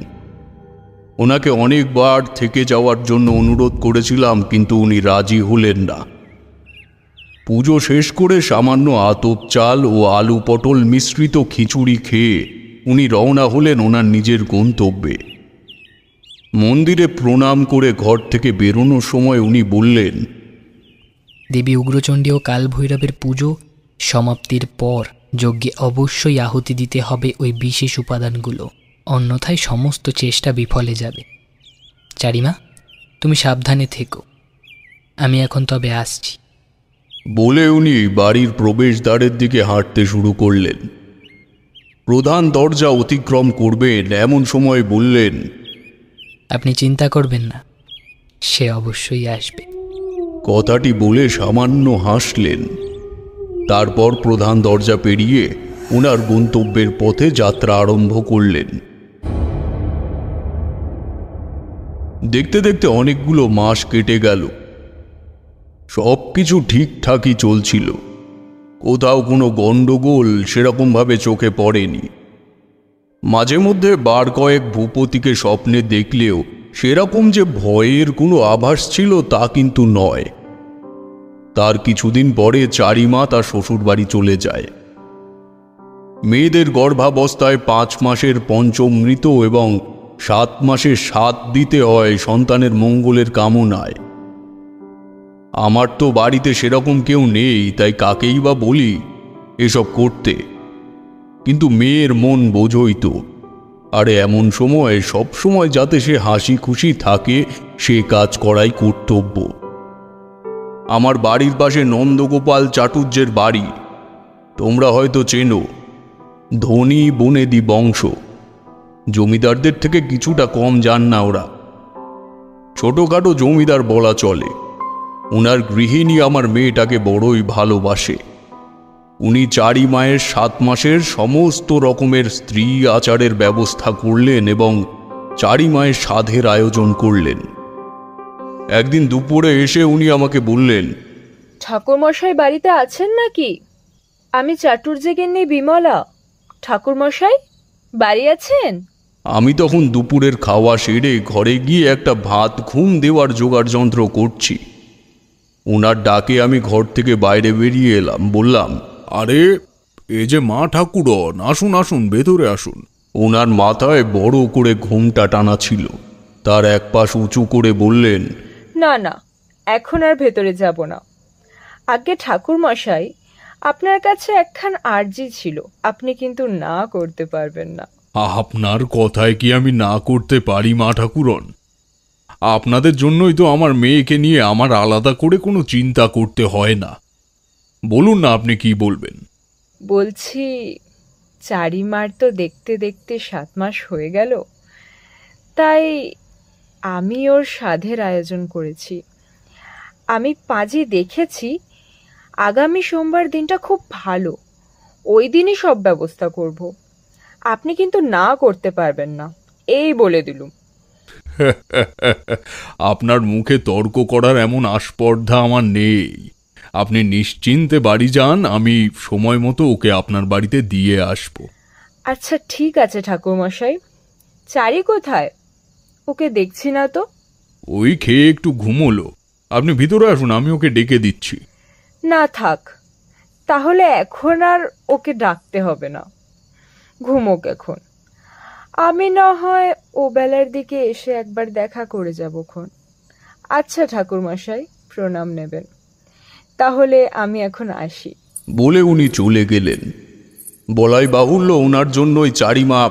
ওনাকে অনেকবার থেকে যাওয়ার জন্য অনুরোধ করেছিলাম, কিন্তু উনি রাজি হলেন না। পুজো শেষ করে সামান্য আতপ চাল ও আলু পটল মিশ্রিত খিচুড়ি খেয়ে উনি রওনা হলেন ওনার নিজের গন্তব্যে। মন্দিরে প্রণাম করে ঘর থেকে বেরোনোর সময় উনি বললেন, দেবী উগ্রচণ্ডী ও কাল ভৈরবের পুজো সমাপ্তির পর যজ্ঞে অবশ্যই আহুতি দিতে হবে ওই বিশেষ উপাদানগুলো, অন্যথায় সমস্ত চেষ্টা বিফলে যাবে। চারিমা, তুমি সাবধানে থেকো। আমি এখন তবে আসছি। বলে উনি বাড়ির প্রবেশদ্বারের দিকে হাঁটতে শুরু করলেন। প্রধান দরজা অতিক্রম করবেন এমন সময় বললেন, আপনি চিন্তা করবেন না, সে অবশ্যই আসবে। কথাটি বলে সামান্য হাসলেন। তারপর প্রধান দরজা পেরিয়ে ওনার গন্তব্যের পথে যাত্রা আরম্ভ করলেন। দেখতে দেখতে অনেকগুলো মাস কেটে গেল। সব কিছু ঠিকঠাকই চলছিল, কোথাও কোনো গণ্ডগোল সেরকমভাবে চোখে পড়েনি। মাঝে মধ্যে বার কয়েক ভূপতিকে স্বপ্নে দেখলেও সেরকম যে ভয়ের কোনো আভাস ছিল তা কিন্তু নয়। তার কিছুদিন পরে চারিমা তার শ্বশুরবাড়ি চলে যায়। মেয়েদের গর্ভাবস্থায় 5 মাসের পঞ্চমৃত এবং 7 মাসের সাত দিতে হয় সন্তানের মঙ্গলের কামনায়। আমার তো বাড়িতে সেরকম কেউ নেই, তাই কাকেই বা বলি এসব করতে। কিন্তু মেয়ের মন বোঝই তো, আর এমন সময় সব সময় যাতে সে হাসি খুশি থাকে সে কাজ করাই কর্তব্য। আমার বাড়ির পাশে নন্দগোপাল চাটুর্যের বাড়ি, তোমরা হয়তো চেনো। ধনী বনেদি বংশ, জমিদারদের থেকে কিছুটা কম যান না ওরা। ছোটখাটো জমিদার বলা চলে। উনার গৃহিণী আমার মেয়েটাকে বড়ই ভালোবাসে। উনি চারি মায়ের 7 মাসের সমস্ত রকমের স্ত্রী আচারের ব্যবস্থা করলেন এবং চারি মায়ের সাধের আয়োজন করলেন। একদিন দুপুরে এসে উনি আমাকে বললেন, ঠাকুরমশাই বাড়িতে আছেন নাকি? আমি চাটুর্যগিন্নি বিমলা। ঠাকুরমশাই বাড়ি আছেন? আমি তখন দুপুরের খাওয়া সেরে ঘরে গিয়ে একটা ভাত ঘুম দেওয়ার জোগাড় যন্ত্র করছি। ওনার ডাকে আমি ঘর থেকে বাইরে বেরিয়ে এলাম। বললাম, আরে এ যে মা ঠাকুরন, আসুন আসুন, ভেতরে আসুন। ওনার মাথায় বড় করে ঘোমটা টানা ছিল। তার এক পাশ উঁচু করে বললেন, না না, এখন আর ভেতরে যাব না। আগে ঠাকুরমশাই, আপনার কাছে একখান আর্জি ছিল, আপনি কিন্তু না করতে পারবেন না। আপনার কথায় কি আমি না করতে পারি মা ঠাকুরন? আপনাদের জন্যই তো আমার মেয়েকে নিয়ে আমার আলাদা করে কোনো চিন্তা করতে হয় না। বলুন না, আপনি কি বলবেন? বলছি, চারিমার তো দেখতে দেখতে 7 মাস হয়ে গেল, তাই আমি ওর সাধের আয়োজন করেছি। আমি পাঁজি দেখেছি, আগামী সোমবার দিনটা খুব ভালো, ওই দিনই সব ব্যবস্থা করব। আপনি কিন্তু না করতে পারবেন না, এই বলে দিলুম। আপনার মুখে তর্ক করার এমন আস্পর্ধা আমার নেই। আপনি নিশ্চিন্তে বাড়ি যান, আমি সময় মতো ওকে আপনার বাড়িতে দিয়ে আসব। আচ্ছা ঠিক আছে ঠাকুরমশাই। চারি কোথায়? ওকে দেখছি না তো। ওই খেয়ে একটু ঘুমোলো। আপনি ভিতরে আসুন, আমি ওকে ডেকে দিচ্ছি। না থাক, তাহলে এখন আর ওকে ডাকতে হবে না, ঘুমোক এখন। আমি না হয় ও বেলার দিকে এসে একবার দেখা করে যাবক্ষণ। আচ্ছা ঠাকুরমশাই, প্রণাম নেবেন। তাহলে আমি এখন আসি। বলে উনি চলে গেলেন। বলাই বাহুল্য, ওনার জন্যই চারিমা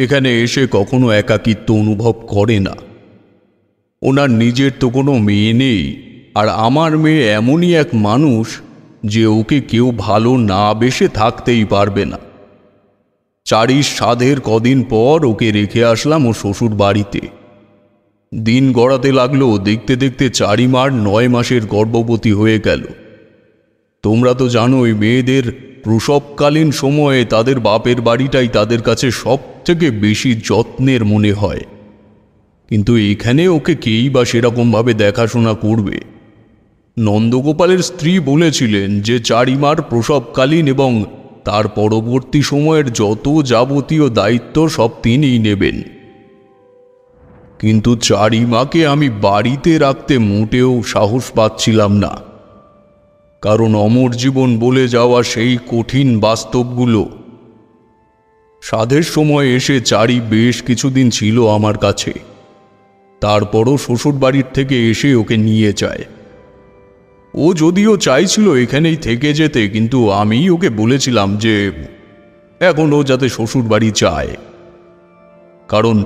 এখানে এসে কখনো একাকিত্ব অনুভব করে না। ওনার নিজের তো কোনো মেয়ে নেই, আর আমার মেয়ে এমনই এক মানুষ যে ওকে কেউ ভালো না বেসে থাকতেই পারবে না। চারির সাধের কদিন পর ওকে রেখে আসলাম ও শ্বশুর বাড়িতে। দিন গড়াতে লাগলো, দেখতে দেখতে চারিমার 9 মাসের গর্ভবতী হয়ে গেল। তোমরা তো জানোই, মেয়েদের প্রসবকালীন সময়ে তাদের বাপের বাড়িটাই তাদের কাছে সব থেকে বেশি যত্নের মনে হয়। কিন্তু এখানে ওকে কেই বা সেরকমভাবে দেখাশোনা করবে? নন্দগোপালের স্ত্রী বলেছিলেন যে চারিমার প্রসবকালীন এবং তার পরবর্তী সময়ের যত যাবতীয় দায়িত্ব সব তিনিই নেবেন। কিন্তু চারিমাকে আমি বাড়িতে রাখতে মোটেও সাহস পাচ্ছিলাম না, কারণ অমর জীবন বলে যাওয়া সেই কঠিন বাস্তবগুলো। সাধের সময় এসে চারি বেশ কিছুদিন ছিল আমার কাছে, তারপরও শ্বশুর বাড়ির থেকে এসে ওকে নিয়ে যায়। ও যদিও চাইছিল এখানেই থেকে যেতে, কিন্তু আমি ওকে বলেছিলাম যে এখন ও যাতে শ্বশুর বাড়ি যায়। কারণ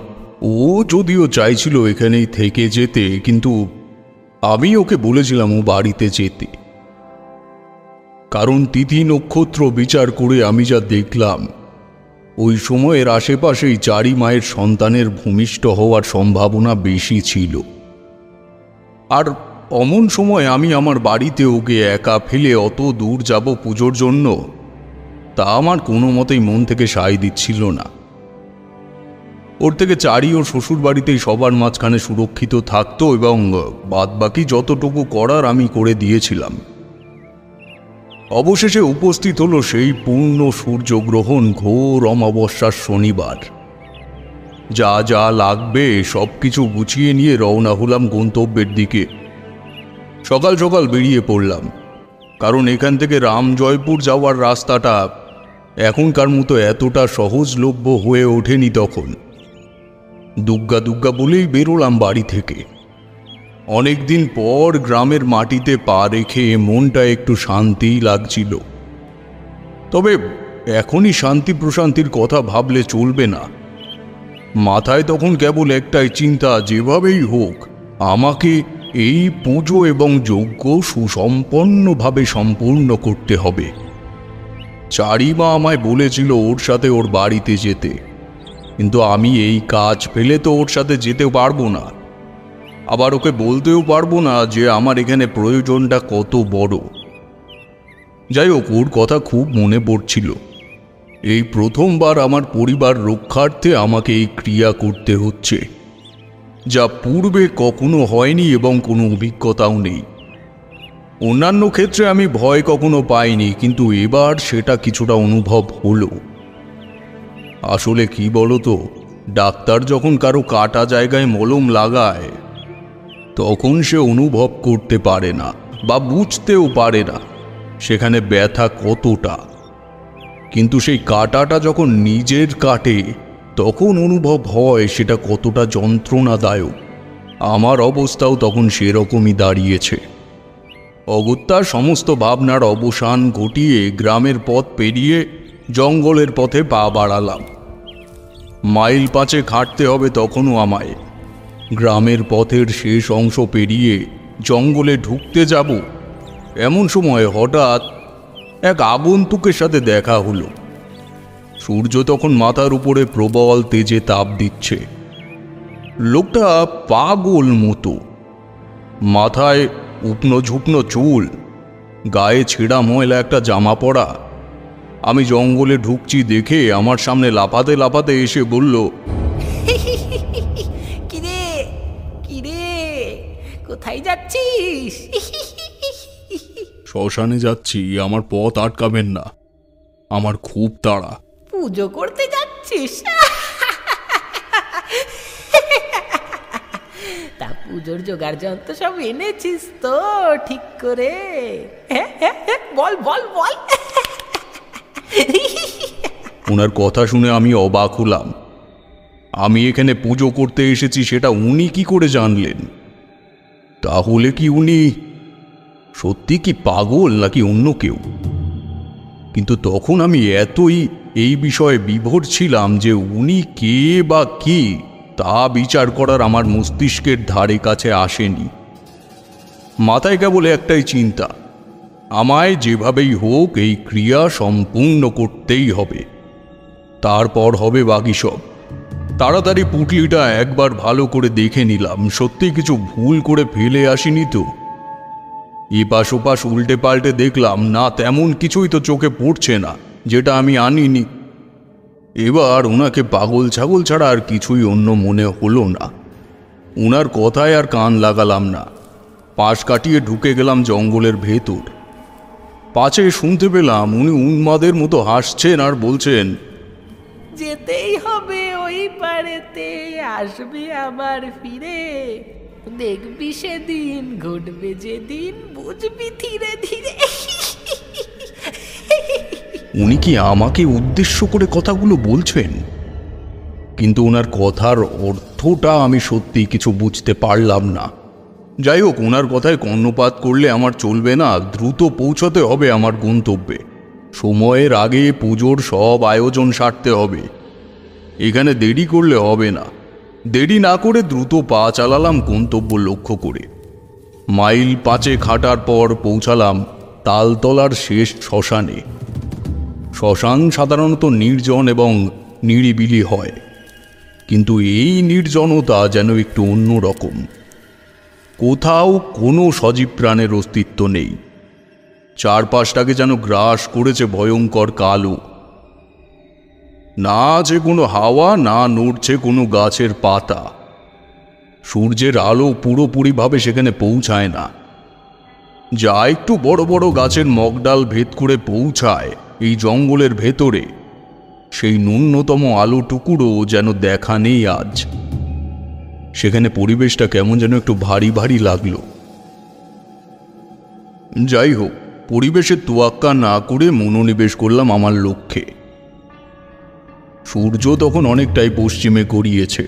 ও যদিও চাইছিল এখানেই থেকে যেতে, কিন্তু আমি ওকে বলেছিলাম ও বাড়িতে যেতে। কারণ তিথি নক্ষত্র বিচার করে আমি যা দেখলাম, ওই সময়ের আশেপাশেই চারি মায়ের সন্তানের ভূমিষ্ঠ হওয়ার সম্ভাবনা বেশি ছিল। আর অমন সময় আমি আমার বাড়িতে ওকে একা ফেলে অত দূর যাব পুজোর জন্য, তা আমার কোনো মতেই মন থেকে সায় দিচ্ছিল না। ওর থেকে চারি ওর শ্বশুর বাড়িতেই সবার মাঝখানে সুরক্ষিত থাকতো এবং বাদবাকি যতটুকু করার আমি করে দিয়েছিলাম। অবশেষে উপস্থিত হলো সেই পূর্ণ সূর্যগ্রহণ ঘোর অমাবস্যার শনিবার। যা যা লাগবে সব কিছু গুছিয়ে নিয়ে রওনা হলাম গন্তব্যের দিকে। সকাল সকাল বেরিয়ে পড়লাম, কারণ এখান থেকে রামজয়পুর যাওয়ার রাস্তাটা এখনকার মতো এতটা সহজলভ্য হয়ে ওঠেনি তখন। দুগ্গা দুগ্গা বলেই বেরোলাম বাড়ি থেকে। অনেকদিন পর গ্রামের মাটিতে পা রেখে মনটা একটু শান্তিই লাগছিল। তবে এখনই শান্তি প্রশান্তির কথা ভাবলে চলবে না। মাথায় তখন কেবল একটাই চিন্তা, যেভাবেই হোক আমাকে এই পুজো এবং যজ্ঞ সুসম্পন্নভাবে সম্পূর্ণ করতে হবে। চারিমা আমায় বলেছিল ওর সাথে ওর বাড়িতে যেতে, কিন্তু আমি এই কাজ ফেলে তো ওর সাথে যেতে পারবো না। আবার ওকে বলতেও পারবো না যে আমার এখানে প্রয়োজনটা কত বড়। যাই হোক, ওর কথা খুব মনে পড়ছিল। এই প্রথমবার আমার পরিবার রক্ষার্থে আমাকে এই ক্রিয়া করতে হচ্ছে, যা পূর্বে কখনো হয়নি এবং কোনো অভিজ্ঞতাও নেই। অন্যান্য ক্ষেত্রে আমি ভয় কখনো পাইনি, কিন্তু এবার সেটা কিছুটা অনুভব হলো। আসলে কি বলতো, ডাক্তার যখন কারো কাটা জায়গায় মলম লাগায়, তখন সে অনুভব করতে পারে না বা বুঝতেও পারে না সেখানে ব্যথা কতটা। কিন্তু সেই কাটাটা যখন নিজের কাটে, তখন অনুভব হয় সেটা কতটা যন্ত্রণাদায়ক। আমার অবস্থাও তখন সেরকমই দাঁড়িয়েছে। অগত্যা সমস্ত ভাবনার অবসান ঘটিয়ে গ্রামের পথ পেরিয়ে জঙ্গলের পথে পা বাড়ালাম। মাইল 5 হাঁটতে হবে তখনও আমায়। গ্রামের পথের শেষ অংশ পেরিয়ে জঙ্গলে ঢুকতে যাব, এমন সময় হঠাৎ এক আগন্তুকের সাথে দেখা হলো। সূর্য তখন মাথার উপরে প্রবল তেজে তাপ দিচ্ছে। লোকটা পাগল মতো, মাথায় উপনো ঝুপনো চুল, গায়ে ছেঁড়া ময়লা একটা জামা পরা। আমি জঙ্গলে ঢুকছি দেখে আমার সামনে লাফাতে লাফাতে এসে বলল, কিরে কোথায় যাচ্ছিস? শ্মশানে যাচ্ছি, আমার পথ আটকাবেন না, আমার খুব তাড়া। পুজো করতে যাচ্ছিস? তা পুজোর জোগাড় যন্ত্র সব এনেছিস তো ঠিক করে? বল বল বল। ওনার কথা শুনে আমি অবাক হলাম। আমি এখানে পুজো করতে এসেছি সেটা উনি কি করে জানলেন? তাহলে কি উনি সত্যি কি পাগল নাকি অন্য কেউ? কিন্তু তখন আমি এতই এই বিষয়ে বিভোর ছিলাম যে উনি কে বা কি তা বিচার করার আমার মস্তিষ্কের ধারে কাছে আসেনি। মাথায় কেবল একটাই চিন্তা, আমায় যেভাবেই হোক এই ক্রিয়া সম্পূর্ণ করতেই হবে, তারপর হবে বাকি সব। তাড়াতাড়ি পুটলিটা একবার ভালো করে দেখে নিলাম, সত্যি কিছু ভুল করে ফেলে আসিনি তো। এপাশ ওপাশ উল্টে পাল্টে দেখলাম, না তেমন কিছুই তো চোখে পড়ছে না যেটা আমি আনিনি। এবার ওনাকে পাগল ছাগল ছাড়া আর কিছুই অন্য মনে হলো না। ওনার কথায় আর কান লাগালাম না, পাশ কাটিয়ে ঢুকে গেলাম জঙ্গলের ভেতর। পাছে শুনতে পেলাম উনি উন্মাদের মতো হাসছেন আর বলছেন, যেতেই হবে ওই পারেতে, আসবি আবার ফিরে, দেখবি সেদিন ঘটবে যেদিন, বুঝবি ধীরে ধীরে। উনি কি আমাকে উদ্দেশ্য করে কথাগুলো বলছেন? কিন্তু ওনার কথার অর্থটা আমি সত্যি কিছু বুঝতে পারলাম না। যাই হোক, ওনার কথায় কর্ণপাত করলে আমার চলবে না, দ্রুত পৌঁছাতে হবে আমার গন্তব্যে। সময়ের আগে পুজোর সব আয়োজন সারতে হবে, এখানে দেরি করলে হবে না। দেরি না করে দ্রুত পা চালালাম গন্তব্য লক্ষ্য করে। মাইল 5 হাঁটার পর পৌঁছালাম তালতলার শেষ শ্মশানে। শ্মশান সাধারণত নির্জন এবং নিরিবিলি হয়, কিন্তু এই নির্জনতা যেন একটু অন্যরকম। কোথাও কোনো সজীব প্রাণের অস্তিত্ব নেই, চারপাশটাকে যেন গ্রাস করেছে ভয়ঙ্কর কালো। না আছে কোনো হাওয়া, না নড়ছে কোনো গাছের পাতা। সূর্যের আলো পুরোপুরিভাবে সেখানে পৌঁছায় না। যা একটু বড় বড় গাছের মগডাল ভেদ করে পৌঁছায় এই জঙ্গলের ভেতরে, সেই ন্যূনতম আলোটুকুরও যেন দেখা নেই আজ। সেখানে পরিবেশটা কেমন যেন একটু ভারী ভারী লাগলো। যাই হোক, পরিবেশের তোয়াক্কা না করে মনোনিবেশ করলাম আমার লক্ষ্যে। সূর্য তখন অনেকটাই পশ্চিমে গড়িয়েছে।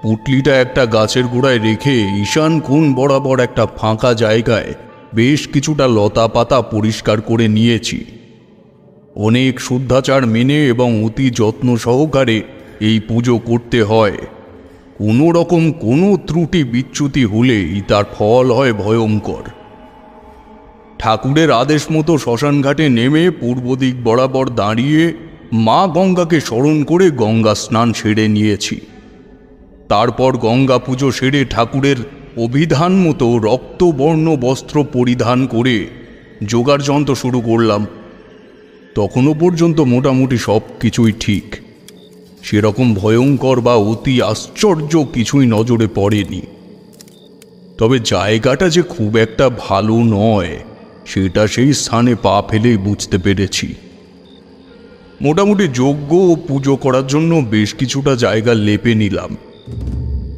পুটলিটা একটা গাছের গোড়ায় রেখে ঈশান কোণ বরাবর একটা ফাঁকা জায়গায় বেশ কিছুটা লতা পাতা পরিষ্কার করে নিয়েছি। অনেক শুদ্ধাচার মেনে এবং অতি যত্ন সহকারে এই পুজো করতে হয়। কোনো রকম কোনো ত্রুটি বিচ্যুতি হলেই তার ফল হয় ভয়ঙ্কর। ঠাকুরের আদেশ মতো শ্মশানঘাটে নেমে পূর্ব দিক বরাবর দাঁড়িয়ে মা গঙ্গাকে স্মরণ করে গঙ্গা স্নান সেরে নিয়েছি। তারপর গঙ্গা পুজো সেরে ঠাকুরের অভিধান মতো রক্তবর্ণ বস্ত্র পরিধান করে যোগাড় যন্ত্র শুরু করলাম। তখনও পর্যন্ত মোটামুটি সব কিছুই ঠিক, সেরকম ভয়ঙ্কর বা অতি আশ্চর্য কিছুই নজরে পড়েনি। তবে জায়গাটা যে খুব একটা ভালো নয় সেটা সেই স্থানে পা ফেলেই বুঝতে পেরেছি। মোটামুটি যজ্ঞ ও পুজো করার জন্য বেশ কিছুটা জায়গা লেপে নিলাম।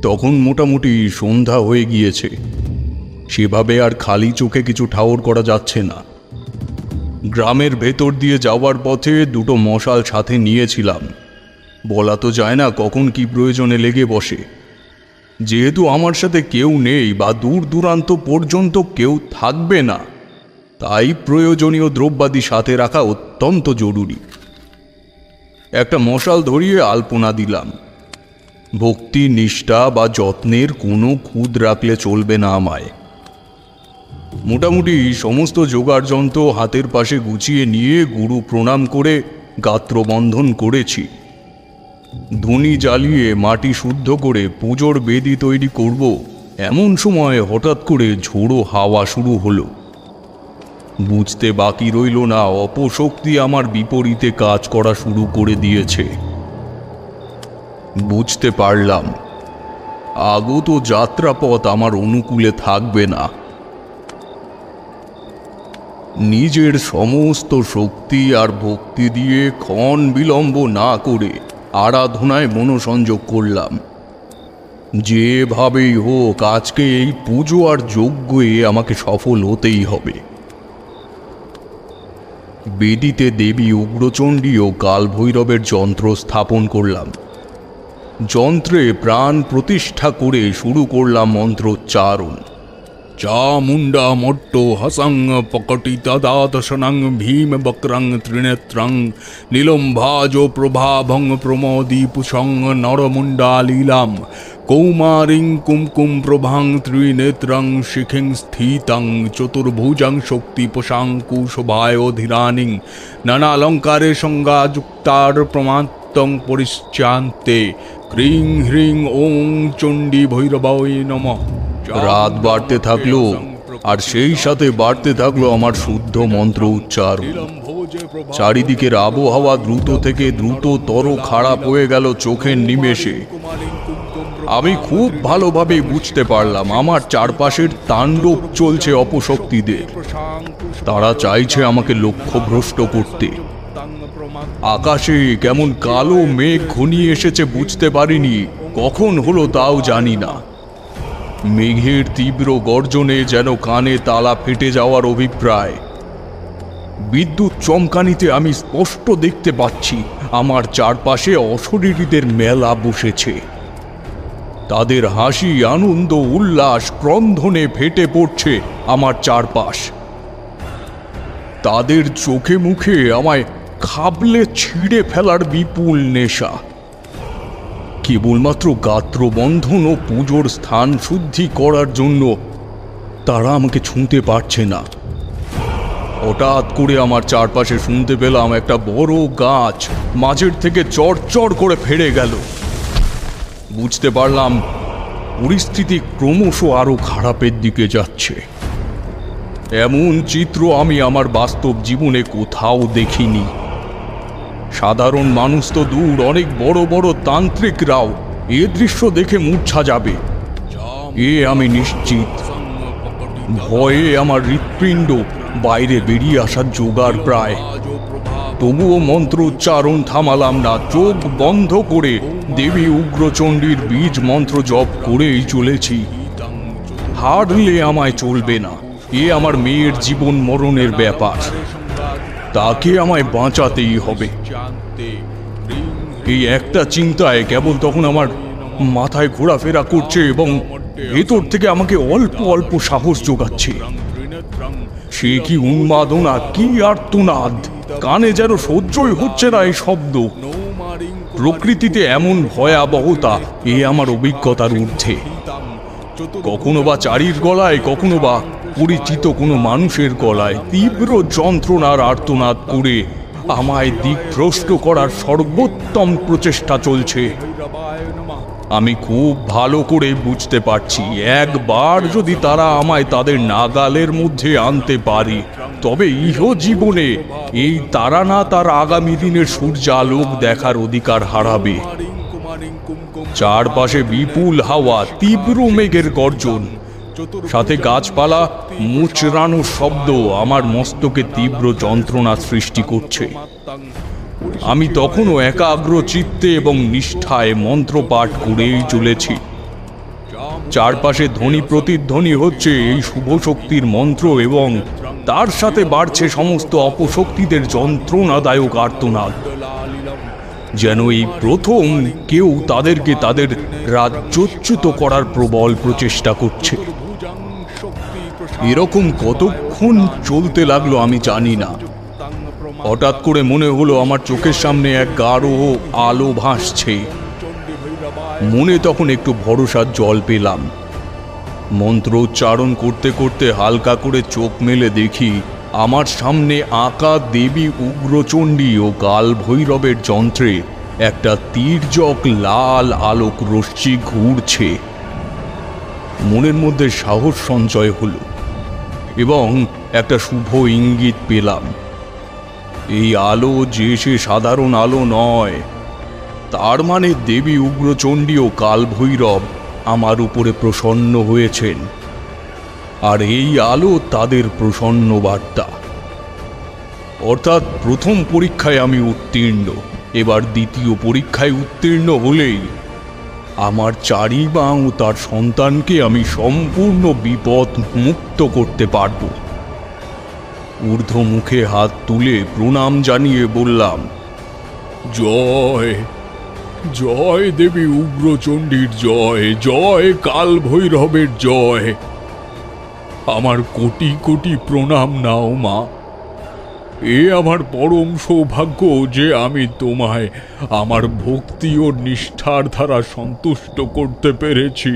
তখন মোটামুটি সন্ধ্যা হয়ে গিয়েছে, সেভাবে আর খালি চোখে কিছু ঠাউর করা যাচ্ছে না। গ্রামের ভেতর দিয়ে যাওয়ার পথে দুটো মশাল সাথে নিয়েছিলাম। বলা তো যায় না কখন কি প্রয়োজনে লেগে বসে। যেহেতু আমার সাথে কেউ নেই বা দূর দূরান্ত পর্যন্ত কেউ থাকবে না, তাই প্রয়োজনীয় দ্রব্যাদি সাথে রাখা অত্যন্ত জরুরি। একটা মশাল ধরিয়ে আলপনা দিলাম। ভক্তি, নিষ্ঠা বা যত্নের কোনো খুঁত রাখলে চলবে না আমায়। মোটামুটি সমস্ত যোগাড় যন্ত্র হাতের পাশে গুছিয়ে নিয়ে গুরু প্রণাম করে গাত্রবন্ধন করেছি। ধুনি জ্বালিয়ে মাটি শুদ্ধ করে পুজোর বেদি তৈরি করব, এমন সময় হঠাৎ করে ঝোড়ো হাওয়া শুরু হলো। বুঝতে বাকি রইল না অপশক্তি আমার বিপরীতে কাজ করা শুরু করে দিয়েছে। বুঝতে পারলাম আগত যাত্রাপথ আমার অনুকূলে থাকবে না। নিজের সমস্ত শক্তি আর ভক্তি দিয়ে ক্ষণ বিলম্ব না করে আরাধনায় মনোসংযোগ করলাম। যেভাবেই হোক আজকে এই পুজো আর যজ্ঞে আমাকে সফল হতেই হবে। বেদিতে দেবী উগ্রচণ্ডী ও কালভৈরবের যন্ত্র স্থাপন করলাম। যন্ত্রে প্রাণ প্রতিষ্ঠা করে শুরু করলাম মন্ত্রোচ্চারণ। চামুণ্ডা মট্ট হসং পকটিতদাদশনং ভীম বক্রং ত্রিনেত্রং নীলম্ভাজ প্রভাভং প্রমোদীপুষং নরমুণ্ডালীলাম কৌমারিং কুমকুম প্রভাং ত্রিনেত্রং শিখিং স্থিতং চতুর্ভুজং শক্তিপশাঙ্কুশোভায়োধিরানিং নানালঙ্কারে সংজ্ঞাযুক্তার প্রমাত্তং পরিশ্চান্তে ক্রিং হ্রিং ওং চণ্ডী ভৈরবায় নমঃ। রাত বাড়তে থাকলো আর সেই সাথে বাড়তে থাকলো আমার শুদ্ধ মন্ত্র উচ্চারণ। চারিদিকের আবহাওয়া দ্রুত থেকে দ্রুততর খারাপ হয়ে গেল চোখের নিমেষে। আমি খুব ভালোভাবে বুঝতে পারলাম আমার চারপাশের তাণ্ডব চলছে অপশক্তিদের। তারা চাইছে আমাকে লক্ষ্যভ্রষ্ট করতে। আকাশে কেমন কালো মেঘ ঘনিয়ে এসেছে বুঝতে পারিনি, কখন হলো তাও জানি না। মেঘের তীব্র গর্জনে যেন কানে তালা ফেটে যাওয়ার অভিপ্রায়। বিদ্যুৎ চমকানিতে আমি স্পষ্ট দেখতে পাচ্ছি আমার চারপাশে অশরীরীদের মেলা বসেছে। তাদের হাসি, আনন্দ, উল্লাস, ক্রন্দনে ফেটে পড়ছে আমার চারপাশ। তাদের চোখে মুখে আমায় খাবলে ছিঁড়ে ফেলার বিপুল নেশা। কেবলমাত্র গাত্রবন্ধন ও পুজোর স্থান শুদ্ধি করার জন্য তারা আমাকে ছুঁতে পারছে না। হঠাৎ করে আমার চারপাশে শুনতে পেলাম একটা বড় গাছ মাঝের থেকে চড়চড় করে ফেড়ে গেল। বুঝতে পারলাম পরিস্থিতি ক্রমশ আরো খারাপের দিকে যাচ্ছে। এমন চিত্র আমি আমার বাস্তব জীবনে কোথাও দেখিনি। সাধারণ মানুষ তো দূর, অনেক বড় বড় তান্ত্রিকরাও এ দৃশ্য দেখে মূর্ছা যাবে এ আমি নিশ্চিত। ভয়ে আমার হৃৎপিণ্ড বাইরে বেরিয়ে আসার জোগাড় প্রায়। তবুও মন্ত্র উচ্চারণ থামালাম না। চোখ বন্ধ করে দেবী উগ্রচণ্ডীর বীজ মন্ত্র জপ করেই চলেছি। হারলে আমায় চলবে না। এ আমার মেয়ের জীবন মরণের ব্যাপার, তাকে আমায় বাঁচাতেই হবে। এই একটা চিন্তায় কেবল তখন আমার মাথায় ঘোরাফেরা করছে এবং ভেতর থেকে আমাকে অল্প অল্প সাহস যোগাচ্ছে। সে কি উন্মাদনা, কি আর্তনাদ! কানে যেন সহ্যই হচ্ছে না এই শব্দ। প্রকৃতিতে এমন ভয়াবহতা এ আমার অভিজ্ঞতার ঊর্ধ্বে। কখনো বা চারির গলায়, কখনো বা পরিচিত কোনো মানুষের গলায় তীব্র যন্ত্রণার আর্তনাদ করে আমায় দিকভ্রষ্ট করার সর্বোত্তম প্রচেষ্টা চলছে। আমি খুব ভালো করে বুঝতে পারছি, একবার যদি তারা আমায় তাদের নাগালের মধ্যে আনতে পারে তবে ইহজীবনে এই তারা না তার আগামী দিনের সূর্যালোক দেখার অধিকার হারাবে। চারপাশে বিপুল হাওয়া, তীব্র মেঘের গর্জন, সাথে গাছপালা মুচড়ানো শব্দ আমার মস্তকে তীব্র যন্ত্রণা সৃষ্টি করছে। আমি তখনও একাগ্র চিত্তে এবং নিষ্ঠায় মন্ত্রপাঠ করেই চলেছি। চারপাশে ধ্বনি প্রতিধ্বনি হচ্ছে এই শুভ শক্তির মন্ত্র এবং তার সাথে বাড়ছে সমস্ত অপশক্তিদের যন্ত্রণাদায়ক আর্তনাদ। যেন এই প্রথম কেউ তাদেরকে তাদের রাজ্যচ্যুত করার প্রবল প্রচেষ্টা করছে। এরকম কতক্ষণ চলতে লাগলো আমি জানি না। হঠাৎ করে মনে হলো আমার চোখের সামনে এক গাঢ় আলো ভাসছে। মনে তখন একটু ভরসার জল পেলাম। মন্ত্র উচ্চারণ করতে করতে হালকা করে চোখ মেলে দেখি আমার সামনে আঁকা দেবী উগ্রচণ্ডী ও কালভৈরবের যন্ত্রে একটা তীর্যক লাল আলোক রশ্মি ঘুরছে। মনের মধ্যে সাহস সঞ্চয় হলো এবং একটা শুভ ইঙ্গিত পেলাম। এই আলো যে সে সাধারণ আলো নয়, তার মানে দেবী উগ্রচণ্ডী ও কালভৈরব আমার উপরে প্রসন্ন হয়েছেন, আর এই আলো তাদের প্রসন্ন বার্তা। অর্থাৎ প্রথম পরীক্ষায় আমি উত্তীর্ণ, এবার দ্বিতীয় পরীক্ষায় উত্তীর্ণ হলেই আমার চারিমা ও তার সন্তানকে আমি সম্পূর্ণ বিপদ মুক্ত করতে পারব। ঊর্ধ্ব মুখে হাত তুলে প্রণাম জানিয়ে বললাম, জয় জয় দেবী উগ্রচণ্ডীর জয়, জয় কাল ভৈরবের জয়। আমার কোটি কোটি প্রণাম নাও মা। এ আমার পরম সৌভাগ্য যে আমি তোমায় আমার ভক্তি ও নিষ্ঠার দ্বারা সন্তুষ্ট করতে পেরেছি।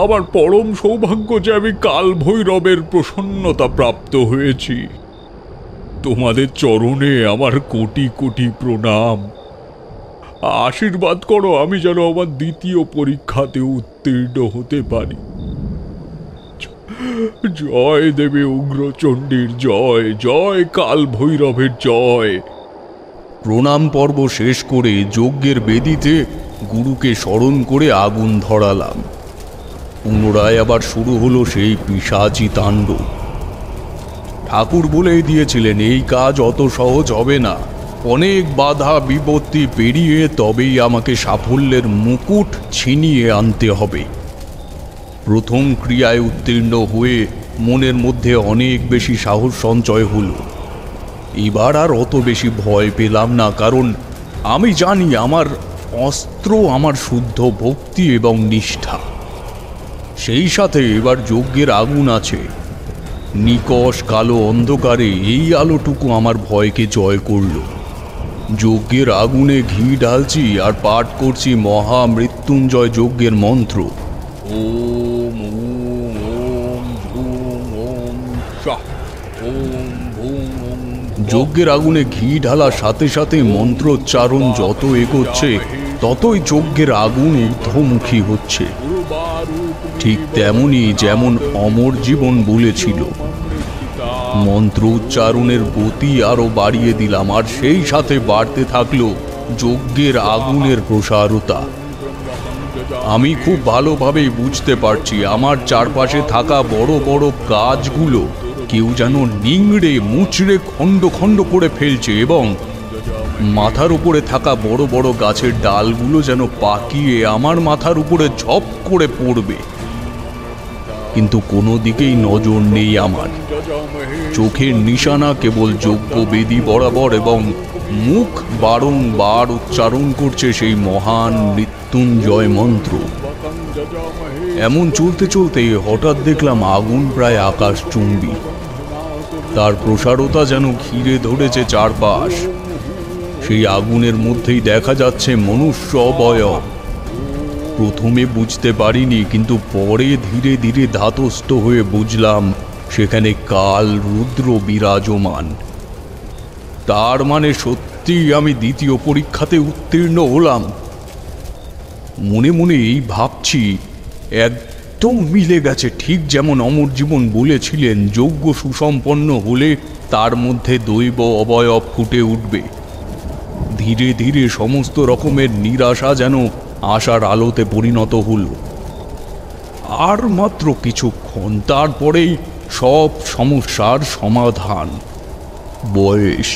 আমার পরম সৌভাগ্য যে আমি কাল ভৈরবের প্রসন্নতা প্রাপ্ত হয়েছি। তোমাদের চরণে আমার কোটি কোটি প্রণাম। আশীর্বাদ করো আমি যেন আমার দ্বিতীয় পরীক্ষাতে উত্তীর্ণ হতে পারি। জয় দেবী উগ্রচণ্ডীর জয়, জয় কাল ভৈরবের জয়। প্রণাম পর্ব শেষ করে যজ্ঞের বেদিতে গুরুকে স্মরণ করে আগুন ধরালাম। পুনরায় আবার শুরু হলো সেই পিশাচী তাণ্ডব। ঠাকুর বলেই দিয়েছিলেন এই কাজ অত সহজ হবে না, অনেক বাধা বিপত্তি পেরিয়ে তবেই আমাকে সাফল্যের মুকুট ছিনিয়ে আনতে হবে। প্রথম ক্রিয়ায় উত্তীর্ণ হয়ে মনের মধ্যে অনেক বেশি সাহস সঞ্চয় হলো। এবার আর অত বেশি ভয় পেলাম না, কারণ আমি জানি আমার অস্ত্র আমার শুদ্ধ ভক্তি এবং নিষ্ঠা। সেই সাথে এবার যজ্ঞের আগুন আছে। নিকষ কালো অন্ধকারে এই আলোটুকু আমার ভয়কে জয় করল। যজ্ঞের আগুনে ঘি ঢালছি আর পাঠ করছি মহামৃত্যুঞ্জয় যজ্ঞের মন্ত্র। ওম ওম ওম ভূম ওম শাহ ওম ভূম ওম। যজ্ঞের আগুনে ঘি ঢালার সাথে সাথে মন্ত্রোচ্চারণ যত এগোচ্ছে ততই যজ্ঞের আগুন ঊর্ধ্বমুখী হচ্ছে। ঠিক তেমনি যেমন অমর জীবন বলেছিল। মন্ত্র উচ্চারণের গতি আরো বাড়িয়ে দিলাম, আর সেই সাথে বাড়তে থাকলো যজ্ঞের আগুনের প্রসারতা। আমি খুব ভালোভাবেই বুঝতে পারছি আমার চারপাশে থাকা বড় বড় গাছগুলো কেউ যেন নিংড়ে মুচড়ে খণ্ড খণ্ড করে ফেলছে, এবং মাথার উপরে থাকা বড় বড় গাছের ডালগুলো যেন পাকিয়ে আমার মাথার উপরে ঝপ করে পড়বে। কিন্তু কোনো দিকেই নজর নেই আমার। চোখের নিশানা কেবল যজ্ঞ বেদি বরাবর, এবং মুখ বারংবার উচ্চারণ করছে সেই মহান মৃত্যুঞ্জয় মন্ত্র। এমন চলতে চলতে হঠাৎ দেখলাম আগুন প্রায় আকাশচুম্বী। তার প্রসারতা যেন ঘিরে ধরেছে চারপাশ। সেই আগুনের মধ্যেই দেখা যাচ্ছে মনুষ্য অবয়ব। প্রথমে বুঝতে পারিনি, কিন্তু পরে ধীরে ধীরে ধাতস্থ হয়ে বুঝলাম সেখানে কাল রুদ্র বিরাজমান। তার মানে সত্যি আমি দ্বিতীয় পরীক্ষাতে উত্তীর্ণ হলাম। মনে মনে এই ভাবছি, একদম মিলে গেছে, ঠিক যেমন অমর জীবন বলেছিলেন যজ্ঞ সুসম্পন্ন হলে তার মধ্যে দৈব অবয়ব ফুটে উঠবে। ধীরে ধীরে সমস্ত রকমের নিরাশা যেন আশার আলোতে পরিণত হলো। আর মাত্র কিছুক্ষণ, তারপরেই সব সমস্যার সমাধান। বয়স।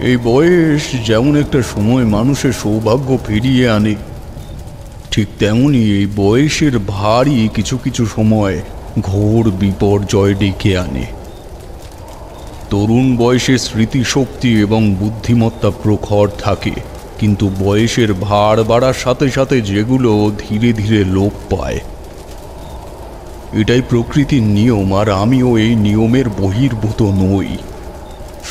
এই বয়স যেমন একটা সময় মানুষের সৌভাগ্য ফিরিয়ে আনে, ঠিক তেমনি এই বয়সের ভারী কিছু কিছু সময় ঘোর বিপর্যয় ডেকে আনে। তরুণ বয়সে স্মৃতিশক্তি এবং বুদ্ধিমত্তা প্রখর থাকে, কিন্তু বয়সের ভার বাড়ার সাথে সাথে যেগুলো ধীরে ধীরে লোপ পায়। এটাই প্রকৃতির নিয়ম, আর আমিও এই নিয়মের বহির্ভূত নই।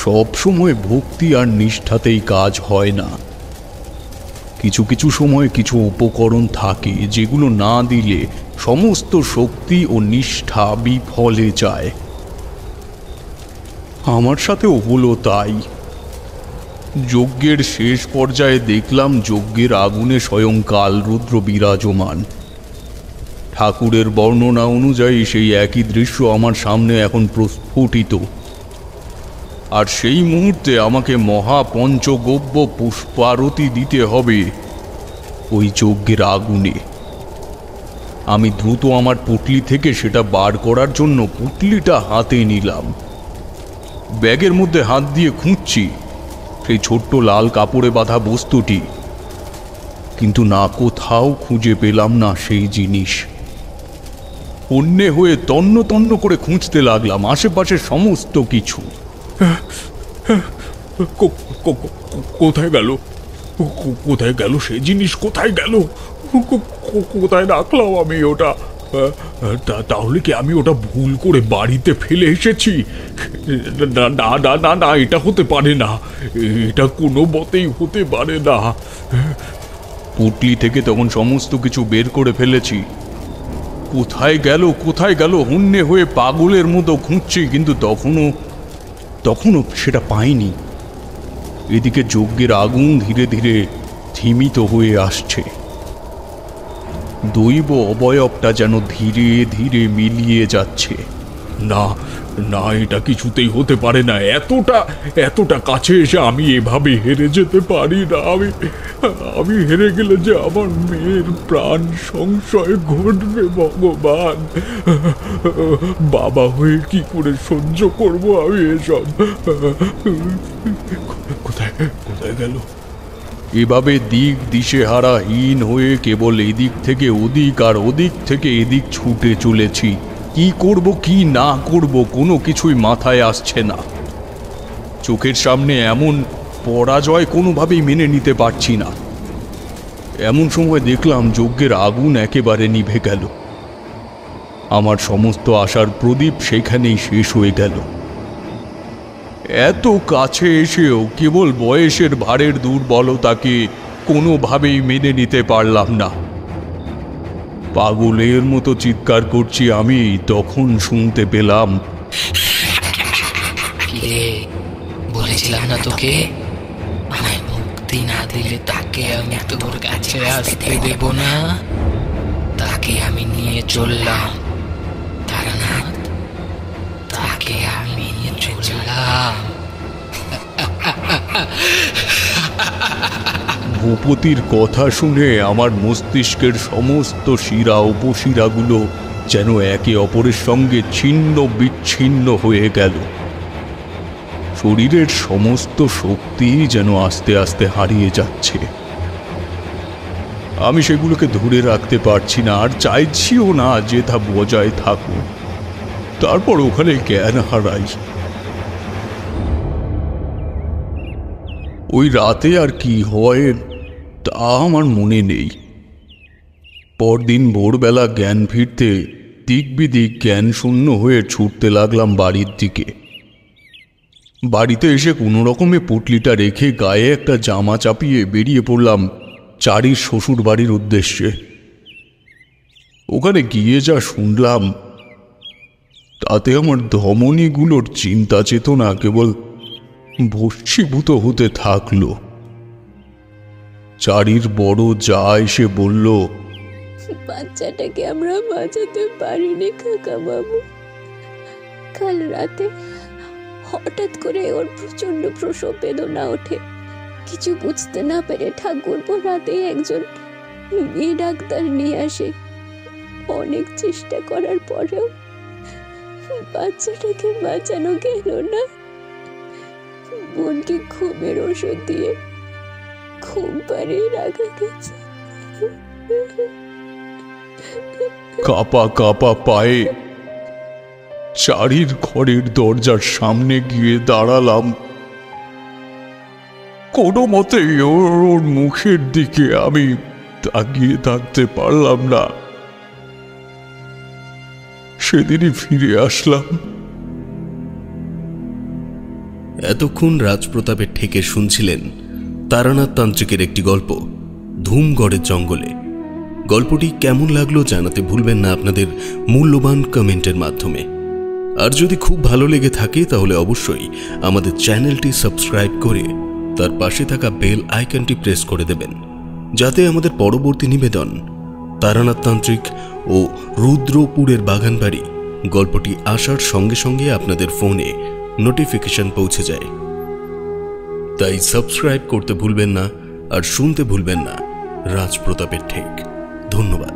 সব সময় ভক্তি আর নিষ্ঠাতেই কাজ হয় না। কিছু কিছু সময় কিছু উপকরণ থাকে যেগুলো না দিলে সমস্ত শক্তি ও নিষ্ঠা বিফলে যায়। আমার সাথেও হলো তাই। যজ্ঞের শেষ পর্যায়ে দেখলাম যজ্ঞের আগুনে স্বয়ং কালরুদ্র বিরাজমান। ঠাকুরের বর্ণনা অনুযায়ী সেই একই দৃশ্য আমার সামনে এখন প্রস্ফুটিত। আর সেই মুহূর্তে আমাকে মহাপঞ্চগব্য পুষ্পারতি দিতে হবে ওই যজ্ঞের আগুনে। আমি দ্রুত আমার পুটলি থেকে সেটা বার করার জন্য পুটলিটা হাতে নিলাম। ব্যাগের মধ্যে হাত দিয়ে খুঁজছি সেই ছোট্ট লাল কাপড়ে বাঁধা বস্তুটি, কিন্তু না, কোথাও খুঁজে পেলাম না সেই জিনিস। অন্যে হয়ে তন্ন তন্ন করে খুঁজতে লাগলাম আশেপাশের সমস্ত কিছু। কোথায় গেল? কোথায় গেল সেই জিনিস? কোথায় গেল? কোথায় রাখলাম আমি ওটা? তাহলে কি আমি ওটা ভুল করে বাড়িতে ফেলে এসেছি? না না না না না, এটা হতে পারে না, এটা কোনো মতেই হতে পারে না। পুটলি থেকে তখন সমস্ত কিছু বের করে ফেলেছি। কোথায় গেল কোথায় গেল হন্যে হয়ে পাগলের মতো খুঁজছি, কিন্তু তখনও সেটা পাইনি। এদিকে যজ্ঞের আগুন ধীরে ধীরে থিমিত হয়ে আসছে। দৈব অবয়বটা যেন ধীরে ধীরে মিলিয়ে যাচ্ছে। না না, এটা কিছুতেই হতে পারে না। এতটা কাছে এসে আমি এভাবে হেরে যেতে পারি না। আমি হেরে গেলে যে আমার মেয়ের প্রাণ সংশয় ঘটবে ভগবান। বাবা হয়ে কি করে সহ্য করব আমি এসব? কোথায় গেল? এভাবে দিক দিশেহারাহীন হয়ে কেবল এদিক থেকে ওদিক আর ওদিক থেকে এদিক ছুটে চলেছি। কি করব কি না করব কোনো কিছুই মাথায় আসছে না। চোখের সামনে এমন পরাজয় কোনোভাবেই মেনে নিতে পারছি না। এমন সময় দেখলাম যজ্ঞের আগুন একেবারে নিভে গেল। আমার সমস্ত আশার প্রদীপ সেখানেই শেষ হয়ে গেল। এত কাছে এসেও কেবল বয়সের ভারের দুর্বলতাকে কোনোভাবেই মেনে নিতে পারলাম না। পাগলের মতো চিৎকার করছি আমি, তখন শুনতে পেলাম, বলেছিলাম না তোকে, আমায় মুক্তি না দিলে তাকে আমি তোর কাছে আসতে দেব না। তাকে আমি নিয়ে চললাম তারানাথ, তাকে আমি নিয়ে চললাম। ভূপতির কথা শুনে আমার মস্তিষ্কের সমস্ত শিরা উপশিরাগুলো যেন একে অপরের সঙ্গে ছিন্ন বিচ্ছিন্ন হয়ে গেল। শরীরের সমস্ত শক্তি যেন আস্তে আস্তে হারিয়ে যাচ্ছে। আমি সেগুলোকে ধরে রাখতে পারছি না, আর চাইছিও না যে তা বজায় থাকুক। তারপর ওখানে জ্ঞান হারাই। ওই রাতে আর কি হয় তা আমার মনে নেই। পরদিন ভোরবেলা জ্ঞান ফিরতে দিক বিদিক জ্ঞান শূন্য হয়ে ছুটতে লাগলাম বাড়ির দিকে। বাড়িতে এসে কোনো রকমে পুটলিটা রেখে গায়ে একটা জামা চাপিয়ে বেরিয়ে পড়লাম চারির শ্বশুর বাড়ির উদ্দেশ্যে। ওখানে গিয়ে যা শুনলাম তাতে আমার ধমনীগুলোর চিন্তা চেতনা কেবল ভস্মীভূত হতে থাকলো। চারির বড় যা এসে বলল, বাচ্চাটাকে আমরা বাঁচাতে পারিনি কাকা বাবু। কাল রাতে হঠাৎ করে ওর প্রচন্ড প্রসব বেদনা ওঠে। কিছু বুঝতে না পেরে ঠাকুরপো রাতে একজন মেয়ে ডাক্তার নিয়ে আসে। অনেক চেষ্টা করার পরেও বাচ্চাটাকে বাঁচানো গেল না। বোনকে ঘুমের ওষুধ দিয়ে ঘুম পাড়িয়ে রাখা গেছে। কাপা কাপা পায়ে চারির ঘরের দরজার সামনে গিয়ে দাঁড়ালাম। কোনো মতেই ওর মুখের দিকে আমি তাকিয়ে থাকতে পারলাম না। সেদিনই ফিরে আসলাম। এতক্ষণ রাজপ্রতাপের ঠেকে শুনছিলেন তারানাথ তান্ত্রিকের একটি গল্প, ধুমগড়ের জঙ্গলে। গল্পটি কেমন লাগলো জানাতে ভুলবেন না আপনাদের মূল্যবান কমেন্টের মাধ্যমে। আর যদি খুব ভালো লেগে থাকে তাহলে অবশ্যই আমাদের চ্যানেলটি সাবস্ক্রাইব করে তার পাশে থাকা বেল আইকনটি প্রেস করে দেবেন, যাতে আমাদের পরবর্তী নিবেদন তারানাথ তান্ত্রিক ও রুদ্রপুরের বাগানবাড়ি গল্পটি আসার সঙ্গে সঙ্গে আপনাদের ফোনে নোটিফিকেশন পৌঁছে যায়। তাই সাবস্ক্রাইব করতে ভুলবেন না, আর শুনতে ভুলবেন না রাজপ্রতাপের ঠেক। ধন্যবাদ।